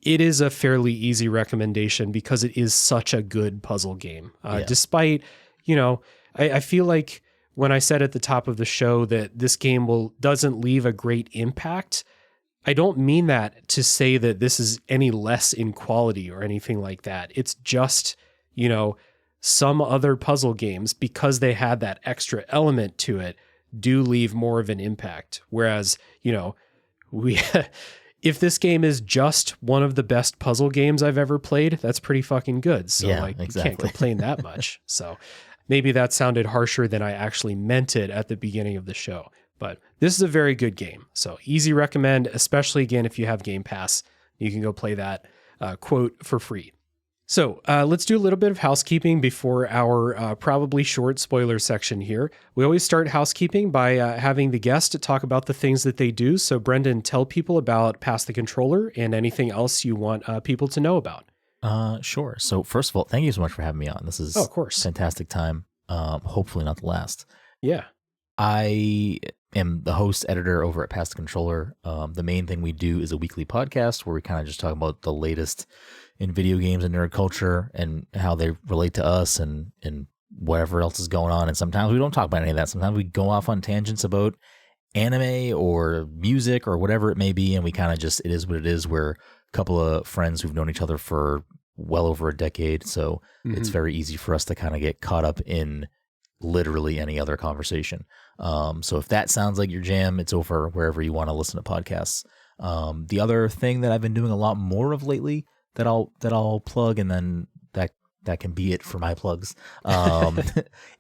it is a fairly easy recommendation because it is such a good puzzle game. Despite, I feel like when I said at the top of the show that this game doesn't leave a great impact, I don't mean that to say that this is any less in quality or anything like that. It's just, some other puzzle games, because they had that extra element to it, do leave more of an impact. Whereas, if this game is just one of the best puzzle games I've ever played, that's pretty fucking good. So exactly. You can't complain that much. So maybe that sounded harsher than I actually meant it at the beginning of the show. But this is a very good game. So easy recommend, especially, again, if you have Game Pass. You can go play that quote for free. So let's do a little bit of housekeeping before our probably short spoiler section here. We always start housekeeping by having the guest talk about the things that they do. So Brenden, tell people about Pass the Controller and anything else you want people to know about. Sure. So first of all, thank you so much for having me on. This is of course. Fantastic time. Hopefully not the last. Yeah. I am the host editor over at Pass the Controller. The main thing we do is a weekly podcast where we kind of just talk about the latest in video games and nerd culture and how they relate to us and whatever else is going on. And sometimes we don't talk about any of that. Sometimes we go off on tangents about anime or music or whatever it may be. And we kind of just, it is what it is. We're a couple of friends who've known each other for well over a decade. So it's very easy for us to kind of get caught up in literally any other conversation. So if that sounds like your jam, it's over wherever you want to listen to podcasts. The other thing that I've been doing a lot more of lately that I'll plug, and then that can be it for my plugs,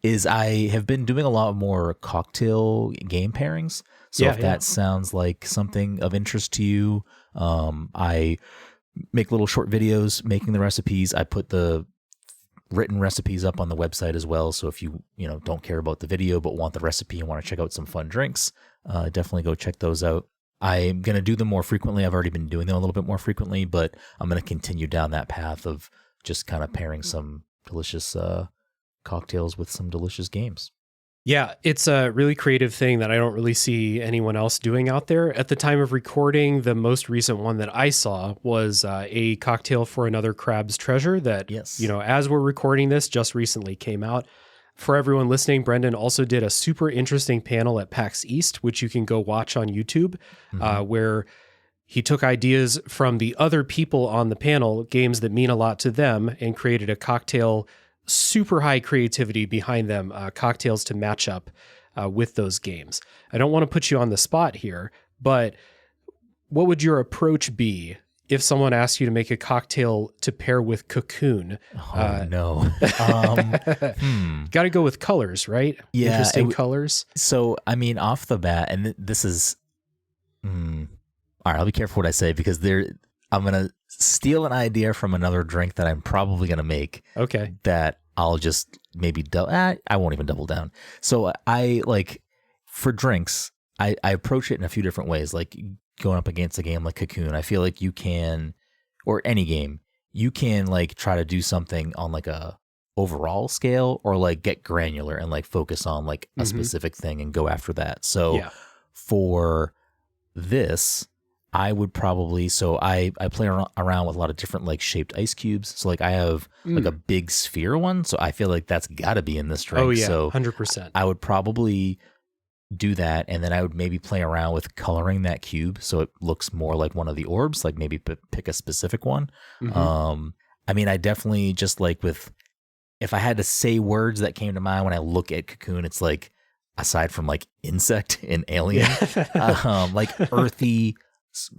is I have been doing a lot more cocktail game pairings. So if that sounds like something of interest to you, I make little short videos making the recipes. I put the written recipes up on the website as well. So if you don't care about the video but want the recipe and want to check out some fun drinks, definitely go check those out. I'm going to do them more frequently. I've already been doing them a little bit more frequently, but I'm going to continue down that path of just kind of pairing some delicious cocktails with some delicious games. Yeah, it's a really creative thing that I don't really see anyone else doing out there. At the time of recording, the most recent one that I saw was a cocktail for another crab's treasure that, as we're recording this, just recently came out. For everyone listening, Brenden also did a super interesting panel at PAX East, which you can go watch on YouTube, where he took ideas from the other people on the panel, games that mean a lot to them, and created a cocktail, super high creativity behind them, cocktails to match up with those games. I don't want to put you on the spot here, but what would your approach be if someone asked you to make a cocktail to pair with Cocoon? No. Got to go with colors, right? Yeah. Interesting colors. So, I mean, off the bat, and this is... all right, I'll be careful what I say because I'm gonna steal an idea from another drink that I'm probably gonna make. Okay. That I'll just maybe I won't even double down. So I like for drinks, I approach it in a few different ways. Like going up against a game like Cocoon, I feel like you can, or any game, you can like try to do something on like a overall scale, or like get granular and like focus on like a specific thing and go after that. So for this, I would probably, so I play around with a lot of different like shaped ice cubes. So like I have like a big sphere one. So I feel like that's got to be in this drink. Oh yeah, so 100%. I would probably do that, and then I would maybe play around with coloring that cube so it looks more like one of the orbs. Like maybe pick a specific one. I mean, I definitely just like with, if I had to say words that came to mind when I look at Cocoon, it's like, aside from like insect and alien, like earthy,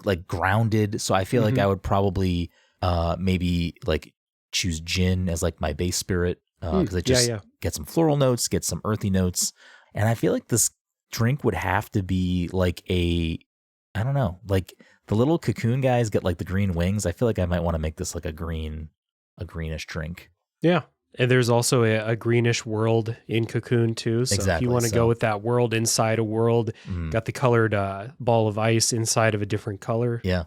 like grounded. So I feel like I would probably maybe like choose gin as like my base spirit, because it just get some floral notes, get some earthy notes. And I feel like this drink would have to be like I don't know, like the little Cocoon guys get like the green wings. I feel like I might want to make this like a greenish drink. Yeah. And there's also a greenish world in Cocoon too. So if you want to go with that world inside a world, got the colored ball of ice inside of a different color. Yeah.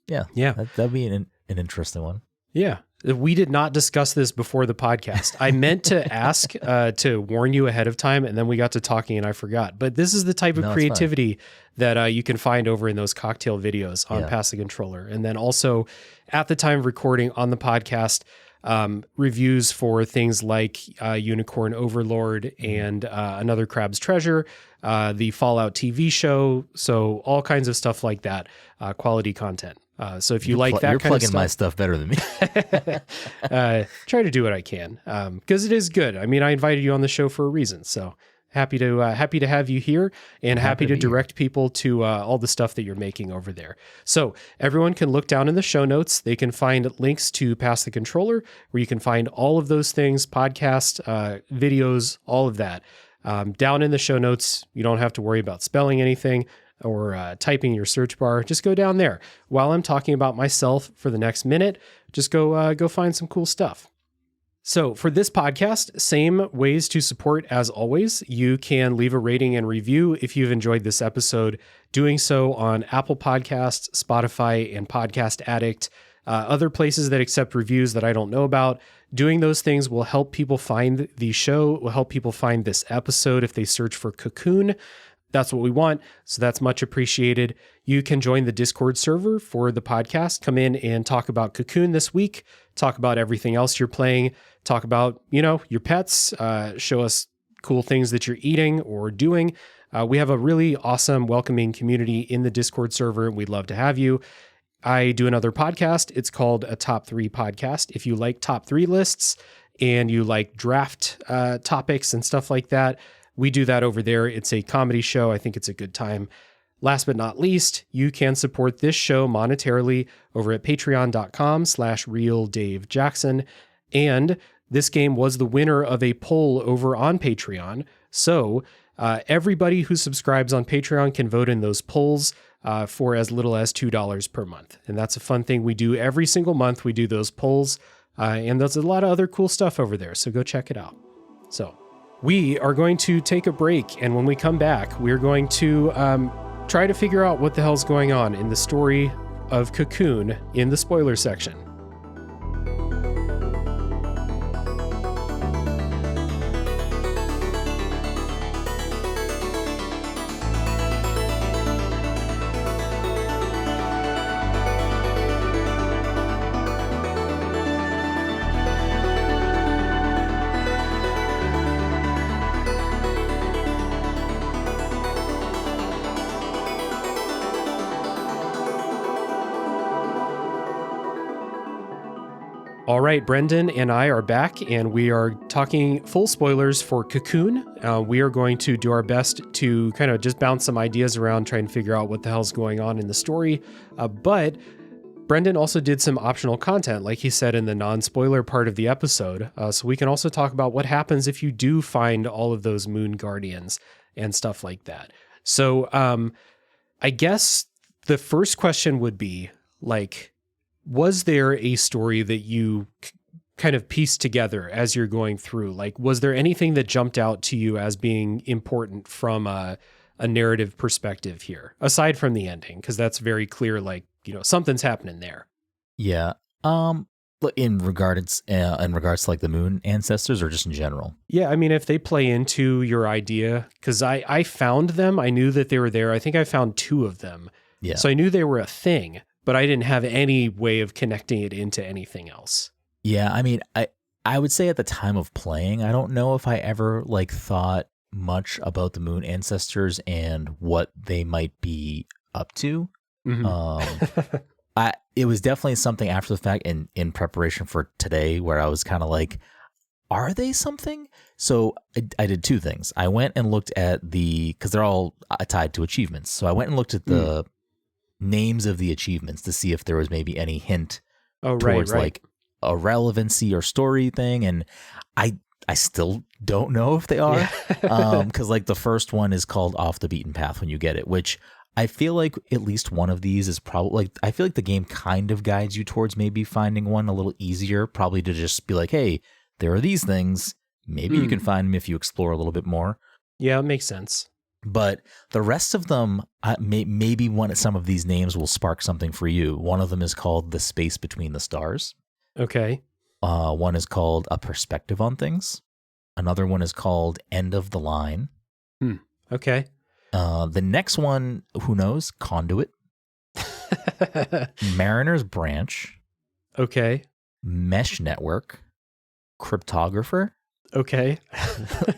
That'd be an interesting one. Yeah. We did not discuss this before the podcast. I meant to ask to warn you ahead of time, and then we got to talking and I forgot. But this is the type of creativity that you can find over in those cocktail videos on Pass the Controller. And then also at the time of recording on the podcast, reviews for things like Unicorn Overlord and Another Crab's Treasure, the Fallout TV show. So all kinds of stuff like that, quality content. So if you like that kind of stuff. You're plugging my stuff better than me. Try to do what I can, because it is good. I mean, I invited you on the show for a reason. So happy to have you here, and happy to direct people to all the stuff that you're making over there. So everyone can look down in the show notes. They can find links to Pass the Controller, where you can find all of those things, podcasts, videos, all of that. Down in the show notes, you don't have to worry about spelling anything or typing your search bar. Just go down there. While I'm talking about myself for the next minute, just go find some cool stuff. So for this podcast, same ways to support as always. You can leave a rating and review if you've enjoyed this episode, doing so on Apple Podcasts, Spotify, and Podcast Addict, other places that accept reviews that I don't know about. Doing those things will help people find the show, will help people find this episode if they search for Cocoon. That's what we want. So that's much appreciated. You can join the Discord server for the podcast. Come in and talk about Cocoon this week. Talk about everything else you're playing. Talk about, your pets. Show us cool things that you're eating or doing. We have a really awesome, welcoming community in the Discord server. We'd love to have you. I do another podcast. It's called a Top 3 podcast. If you like top 3 lists and you like draft topics and stuff like that, we do that over there. It's a comedy show. I think it's a good time. Last but not least, you can support this show monetarily over at patreon.com/realdavejackson. And this game was the winner of a poll over on Patreon. So everybody who subscribes on Patreon can vote in those polls for as little as $2 per month. And that's a fun thing we do every single month. We do those polls, and there's a lot of other cool stuff over there. So go check it out. So we are going to take a break, and when we come back, we're going to try to figure out what the hell's going on in the story of Cocoon in the spoiler section. All right, Brenden and I are back, and we are talking full spoilers for Cocoon. We are going to do our best to kind of just bounce some ideas around, trying to figure out what the hell's going on in the story. But Brenden also did some optional content, like he said in the non-spoiler part of the episode. So we can also talk about what happens if you do find all of those moon guardians and stuff like that. So I guess the first question would be, like, was there a story that you kind of pieced together as you're going through? Like, was there anything that jumped out to you as being important from a narrative perspective here, aside from the ending? Because that's very clear, like, something's happening there. Yeah. In regards to like the moon ancestors, or just in general? Yeah, I mean, if they play into your idea, because I found them, I knew that they were there. I think I found 2 of them. Yeah. So I knew they were a thing, but I didn't have any way of connecting it into anything else. Yeah, I mean, I would say at the time of playing, I don't know if I ever like thought much about the moon ancestors and what they might be up to. Mm-hmm. It was definitely something after the fact in preparation for today where I was kind of like, are they something? So I did 2 things. I went and looked at because they're all tied to achievements. So I went and looked at the names of the achievements to see if there was maybe any hint towards like a relevancy or story thing. And I still don't know if they are. Because like the first one is called Off the Beaten Path when you get it, which I feel like at least one of these is probably like, I feel like the game kind of guides you towards maybe finding one a little easier, probably to just be like, hey, there are these things. Maybe you can find them if you explore a little bit more. Yeah, it makes sense. But the rest of them, maybe some of these names will spark something for you. One of them is called The Space Between the Stars. Okay. One is called A Perspective on Things. Another one is called End of the Line. Okay. The next one, who knows? Conduit. Mariner's Branch. Okay. Mesh Network. Cryptographer. Okay.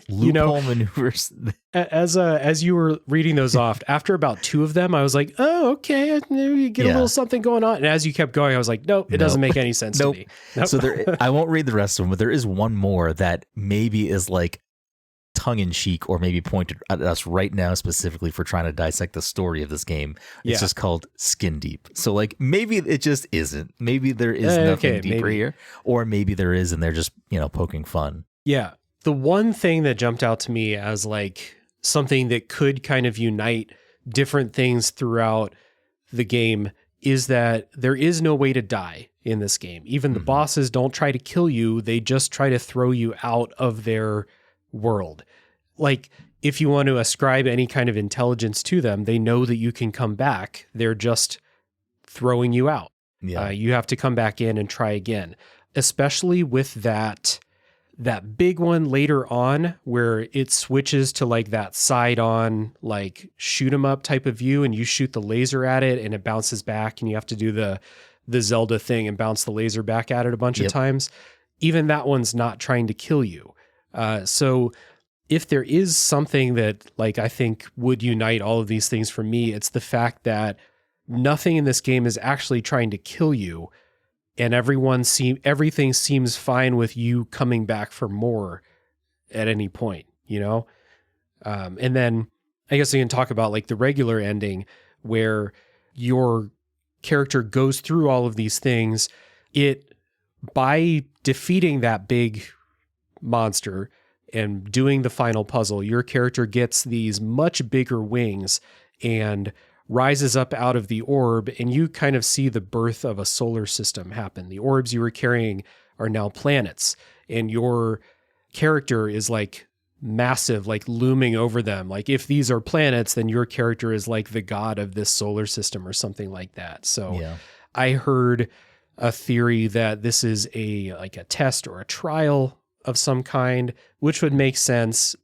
Loophole maneuvers. As you were reading those off, after about 2 of them, I was like, oh, okay, you get a little something going on. And as you kept going, I was like, nope, it doesn't make any sense to me. Nope. So I won't read the rest of them, but there is one more that maybe is like tongue-in-cheek or maybe pointed at us right now specifically for trying to dissect the story of this game. It's just called Skin Deep. So like maybe it just isn't. Maybe there is nothing deeper here, or maybe there is and they're just, poking fun. Yeah. The one thing that jumped out to me as like something that could kind of unite different things throughout the game is that there is no way to die in this game. Even the bosses don't try to kill you. They just try to throw you out of their world. Like, if you want to ascribe any kind of intelligence to them, they know that you can come back. They're just throwing you out. Yeah. You have to come back in and try again, especially with that big one later on where it switches to like that side on, like shoot 'em up type of view, and you shoot the laser at it and it bounces back and you have to do the Zelda thing and bounce the laser back at it a bunch of times. Even that one's not trying to kill you. So if there is something that like I think would unite all of these things for me, it's the fact that nothing in this game is actually trying to kill you, and everything seems fine with you coming back for more at any point, and then I guess we can talk about like the regular ending where your character goes through all of these things. By defeating that big monster and doing the final puzzle, your character gets these much bigger wings and rises up out of the orb, and you kind of see the birth of a solar system happen. The orbs you were carrying are now planets, and your character is like massive, like looming over them. Like if these are planets, then your character is like the god of this solar system or something like that. So I heard a theory that this is a test or a trial of some kind, which would make sense,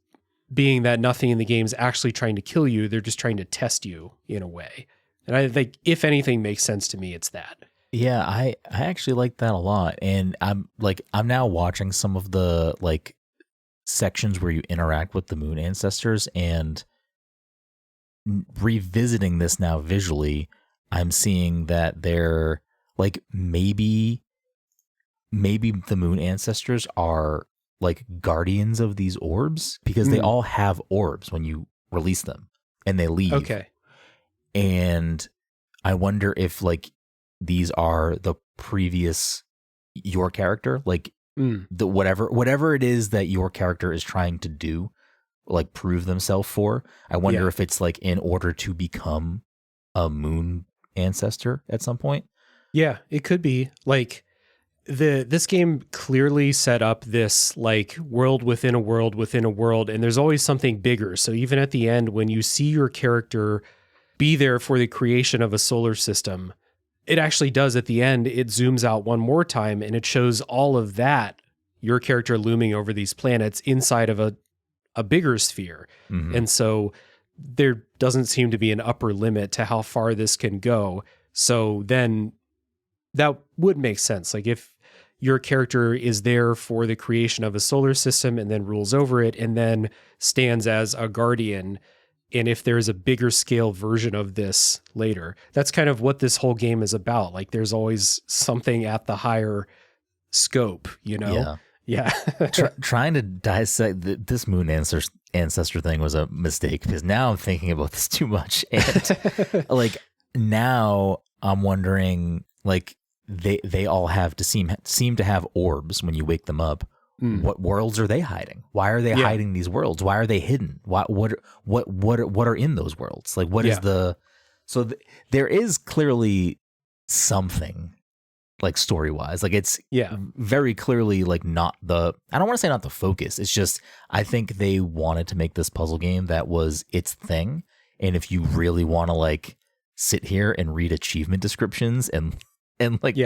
being that nothing in the game is actually trying to kill you. They're just trying to test you in a way. And I think if anything makes sense to me, it's that. Yeah, I actually like that a lot. And I'm now watching some of the like sections where you interact with the moon ancestors, and revisiting this now visually, I'm seeing that they're like maybe the moon ancestors are like guardians of these orbs, because they all have orbs when you release them and they leave. Okay. And I wonder if like these are the previous your character, like the whatever it is that your character is trying to do, like prove themselves for. I wonder if it's like in order to become a moon ancestor at some point. Yeah, it could be. Like, this game clearly set up this like world within a world within a world, and there's always something bigger. So even at the end, when you see your character be there for the creation of a solar system, it actually does at the end. It zooms out one more time and it shows all of that, your character looming over these planets inside of a bigger sphere. Mhm. And so there doesn't seem to be an upper limit to how far this can go. So then that would make sense. Like if your character is there for the creation of a solar system and then rules over it and then stands as a guardian, and if there's a bigger scale version of this later, that's kind of what this whole game is about. Like there's always something at the higher scope, you know? Yeah. Trying to dissect this moon ancestor thing was a mistake, because now I'm thinking about this too much. And like now I'm wondering, like they all have to seem to have orbs when you wake them up. What worlds are they hiding? Why are they hiding these worlds? Why are they hidden? What are in those worlds? Like what is there is clearly something like story-wise. Like it's very clearly like not the, I don't want to say not the focus. It's just I think they wanted to make this puzzle game that was its thing. And if you really want to like sit here and read achievement descriptions and like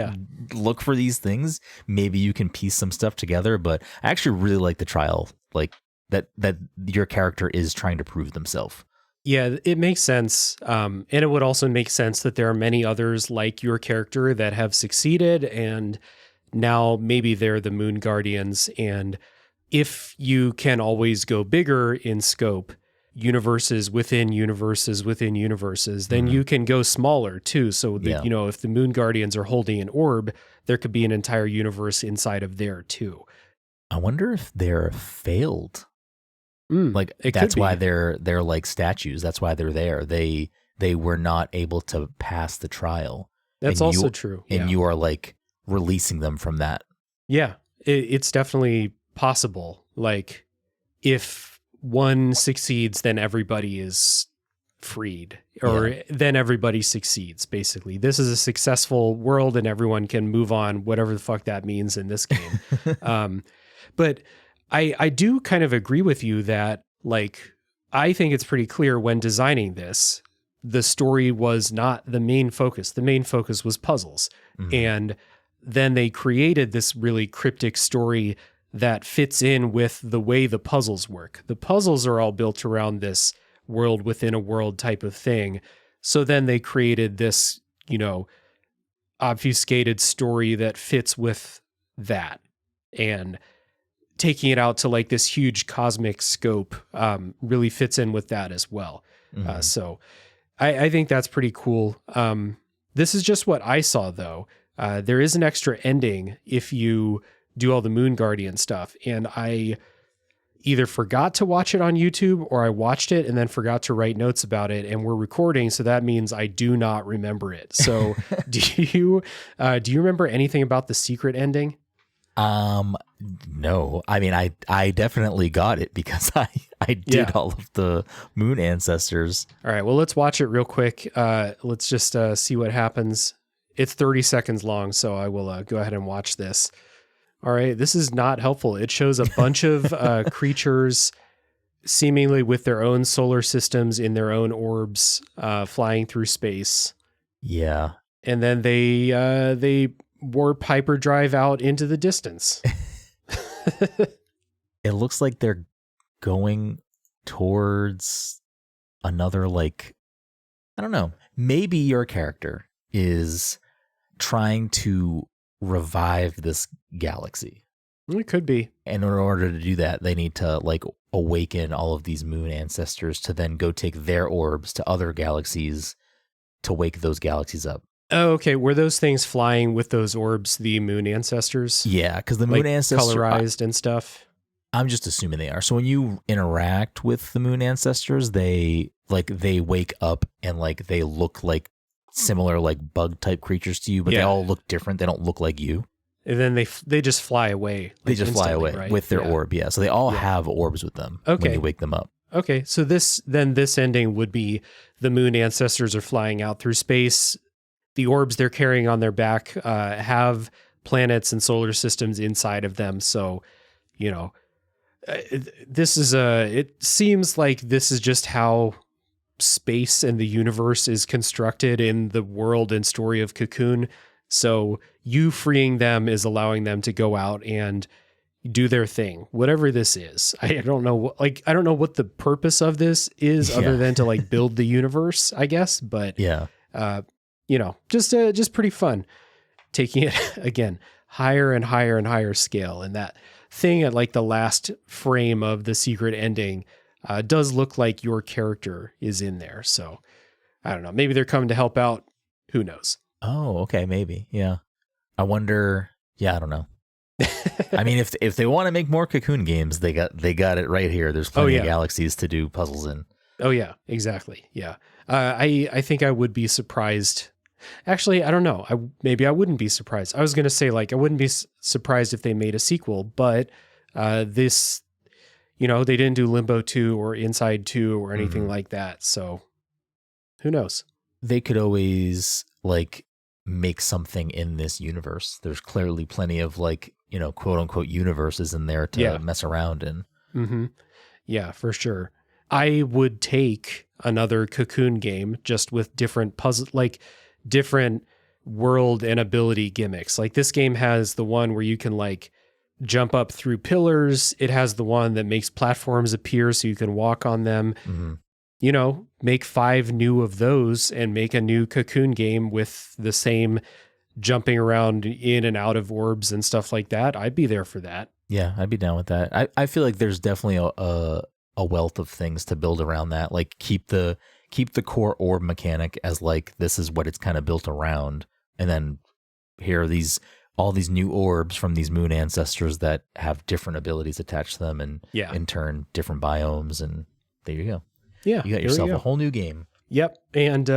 look for these things, maybe you can piece some stuff together. But I actually really like the trial, like that your character is trying to prove themselves. Yeah, it makes sense. And it would also make sense that there are many others like your character that have succeeded, and now maybe they're the Moon Guardians. And if you can always go bigger in scope, universes within universes within universes, then you can go smaller too. So that, you know, if the Moon Guardians are holding an orb, there could be an entire universe inside of there too. I wonder if they're failed. Like it that's could be. why they're like statues. That's why they're there. They were not able to pass the trial. That's and also true. And you are like releasing them from that. Yeah, it's definitely possible. Like if one succeeds, then everybody is freed, or then everybody succeeds. Basically, this is a successful world and everyone can move on, whatever the fuck that means in this game. But I do kind of agree with you that, like, I think it's pretty clear when designing this, the story was not the main focus. The main focus was puzzles. And then they created this really cryptic story that fits in with the way the puzzles work. The puzzles are all built around this world within a world type of thing. So then they created this, you know, obfuscated story that fits with that. And taking it out to like this huge cosmic scope really fits in with that as well. So I think that's pretty cool. This is just what I saw though. There is an extra ending if you do all the Moon Guardian stuff. And I either forgot to watch it on YouTube or I watched it and then forgot to write notes about it, and we're recording. So that means I do not remember it. So do you remember anything about the secret ending? No, I mean, I definitely got it because I did all of the Moon ancestors. All right. Well, let's watch it real quick. Let's just see what happens. It's 30 seconds long, so I will go ahead and watch this. All right. This is not helpful. It shows a bunch of creatures seemingly with their own solar systems in their own orbs, flying through space. Yeah. And then they warp hyperdrive out into the distance. It looks like they're going towards another, like, I don't know, maybe your character is trying to revive this galaxy. It could be. And in order to do that, they need to like awaken all of these Moon ancestors to then go take their orbs to other galaxies to wake those galaxies up. Oh, okay. Were those things flying with those orbs the Moon ancestors? Yeah, because the Moon ancestors colorized and stuff. I'm just assuming they are. So when you interact with the Moon ancestors, they wake up and like they look like similar like bug type creatures to you, but they all look different. They don't look like you. And then they just fly away. Like they just fly away, right? With their orb. Yeah. So they all have orbs with them when you wake them up. Okay. So this ending would be the Moon ancestors are flying out through space. the orbs they're carrying on their back have planets and solar systems inside of them. So, it seems like this is just how space and the universe is constructed in the world and story of Cocoon. So you freeing them is allowing them to go out and do their thing, whatever this is. I don't know. I don't know what the purpose of this is other than to build the universe, I guess. But just pretty fun taking it again, higher and higher and higher scale. And that thing at the last frame of the secret ending does look like your character is in there. So I don't know. Maybe they're coming to help out. Who knows? Oh, okay. Maybe. Yeah. I wonder. Yeah. I don't know. I mean, if they want to make more Cocoon games, they got it right here. There's plenty of galaxies to do puzzles in. Oh yeah, exactly. Yeah. I think I would be surprised. Actually, I don't know. Maybe I wouldn't be surprised. I was going to say I wouldn't be surprised if they made a sequel, but this, they didn't do Limbo 2 or Inside 2 or anything like that. So who knows? They could always make something in this universe. There's clearly plenty of quote unquote universes in there to mess around in. Mm-hmm. Yeah, for sure. I would take another Cocoon game just with different puzzle, different world and ability gimmicks. This game has the one where you can jump up through pillars. It has the one that makes platforms appear so you can walk on them. Mm-hmm. Make 5 new of those and make a new Cocoon game with the same jumping around in and out of orbs and stuff like that. I'd be there for that. Yeah, I'd be down with that. I feel like there's definitely a wealth of things to build around that. Keep the core orb mechanic as this is what it's kind of built around. And then here are all these new orbs from these moon ancestors that have different abilities attached to them and in turn different biomes. And there you go. Yeah. You got yourself a whole new game. Yep. And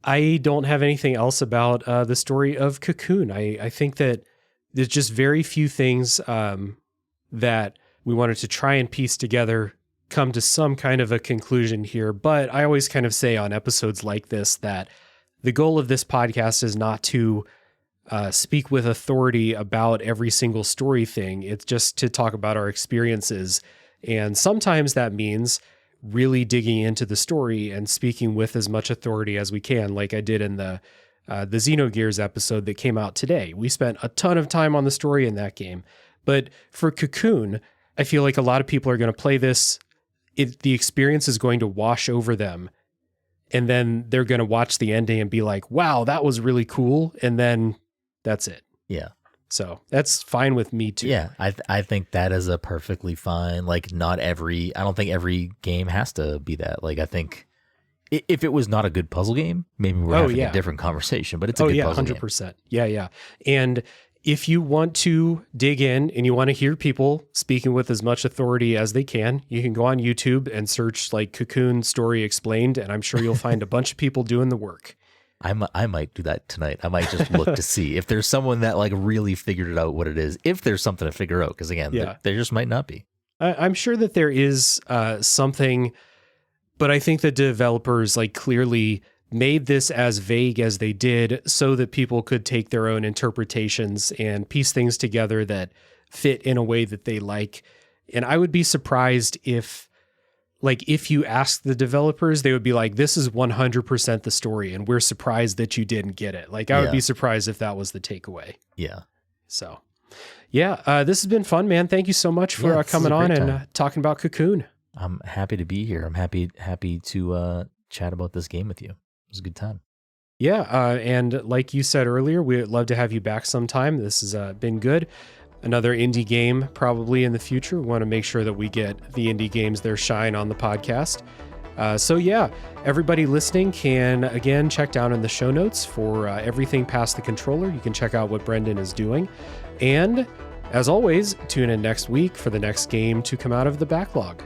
I don't have anything else about the story of Cocoon. I think that there's just very few things that we wanted to try and piece together, come to some kind of a conclusion here. But I always kind of say on episodes like this that the goal of this podcast is not to speak with authority about every single story thing. It's just to talk about our experiences. And sometimes that means really digging into the story and speaking with as much authority as we can, like I did in the Xenogears episode that came out today. We spent a ton of time on the story in that game. But for Cocoon, I feel like a lot of people are going to play this. The experience is going to wash over them. And then they're going to watch the ending and be like, wow, that was really cool. And then that's it. Yeah. So that's fine with me too. Yeah, I think that is a perfectly fine, I don't think every game has to be that. I think if it was not a good puzzle game, maybe we're having a different conversation, but it's a good puzzle 100%. game. Yeah. And if you want to dig in and you want to hear people speaking with as much authority as they can, you can go on YouTube and search Cocoon Story Explained, and I'm sure you'll find a bunch of people doing the work. I might do that tonight. I might just look to see if there's someone that really figured it out what it is, if there's something to figure out, because again, there just might not be. I'm sure that there is something, but I think the developers clearly made this as vague as they did so that people could take their own interpretations and piece things together that fit in a way that they like. And I would be surprised if you ask the developers, they would be like, this is 100% the story, and we're surprised that you didn't get it. I would be surprised if that was the takeaway. Yeah. So, this has been fun, man. Thank you so much for coming on and talking about Cocoon. I'm happy to be here. I'm happy to chat about this game with you. It was a good time. Yeah, and like you said earlier, we'd love to have you back sometime. This has been good. Another indie game probably in the future. We want to make sure that we get the indie games their shine on the podcast. Everybody listening can, again, check down in the show notes for everything past the controller. You can check out what Brenden is doing. And as always, tune in next week for the next game to come out of the backlog.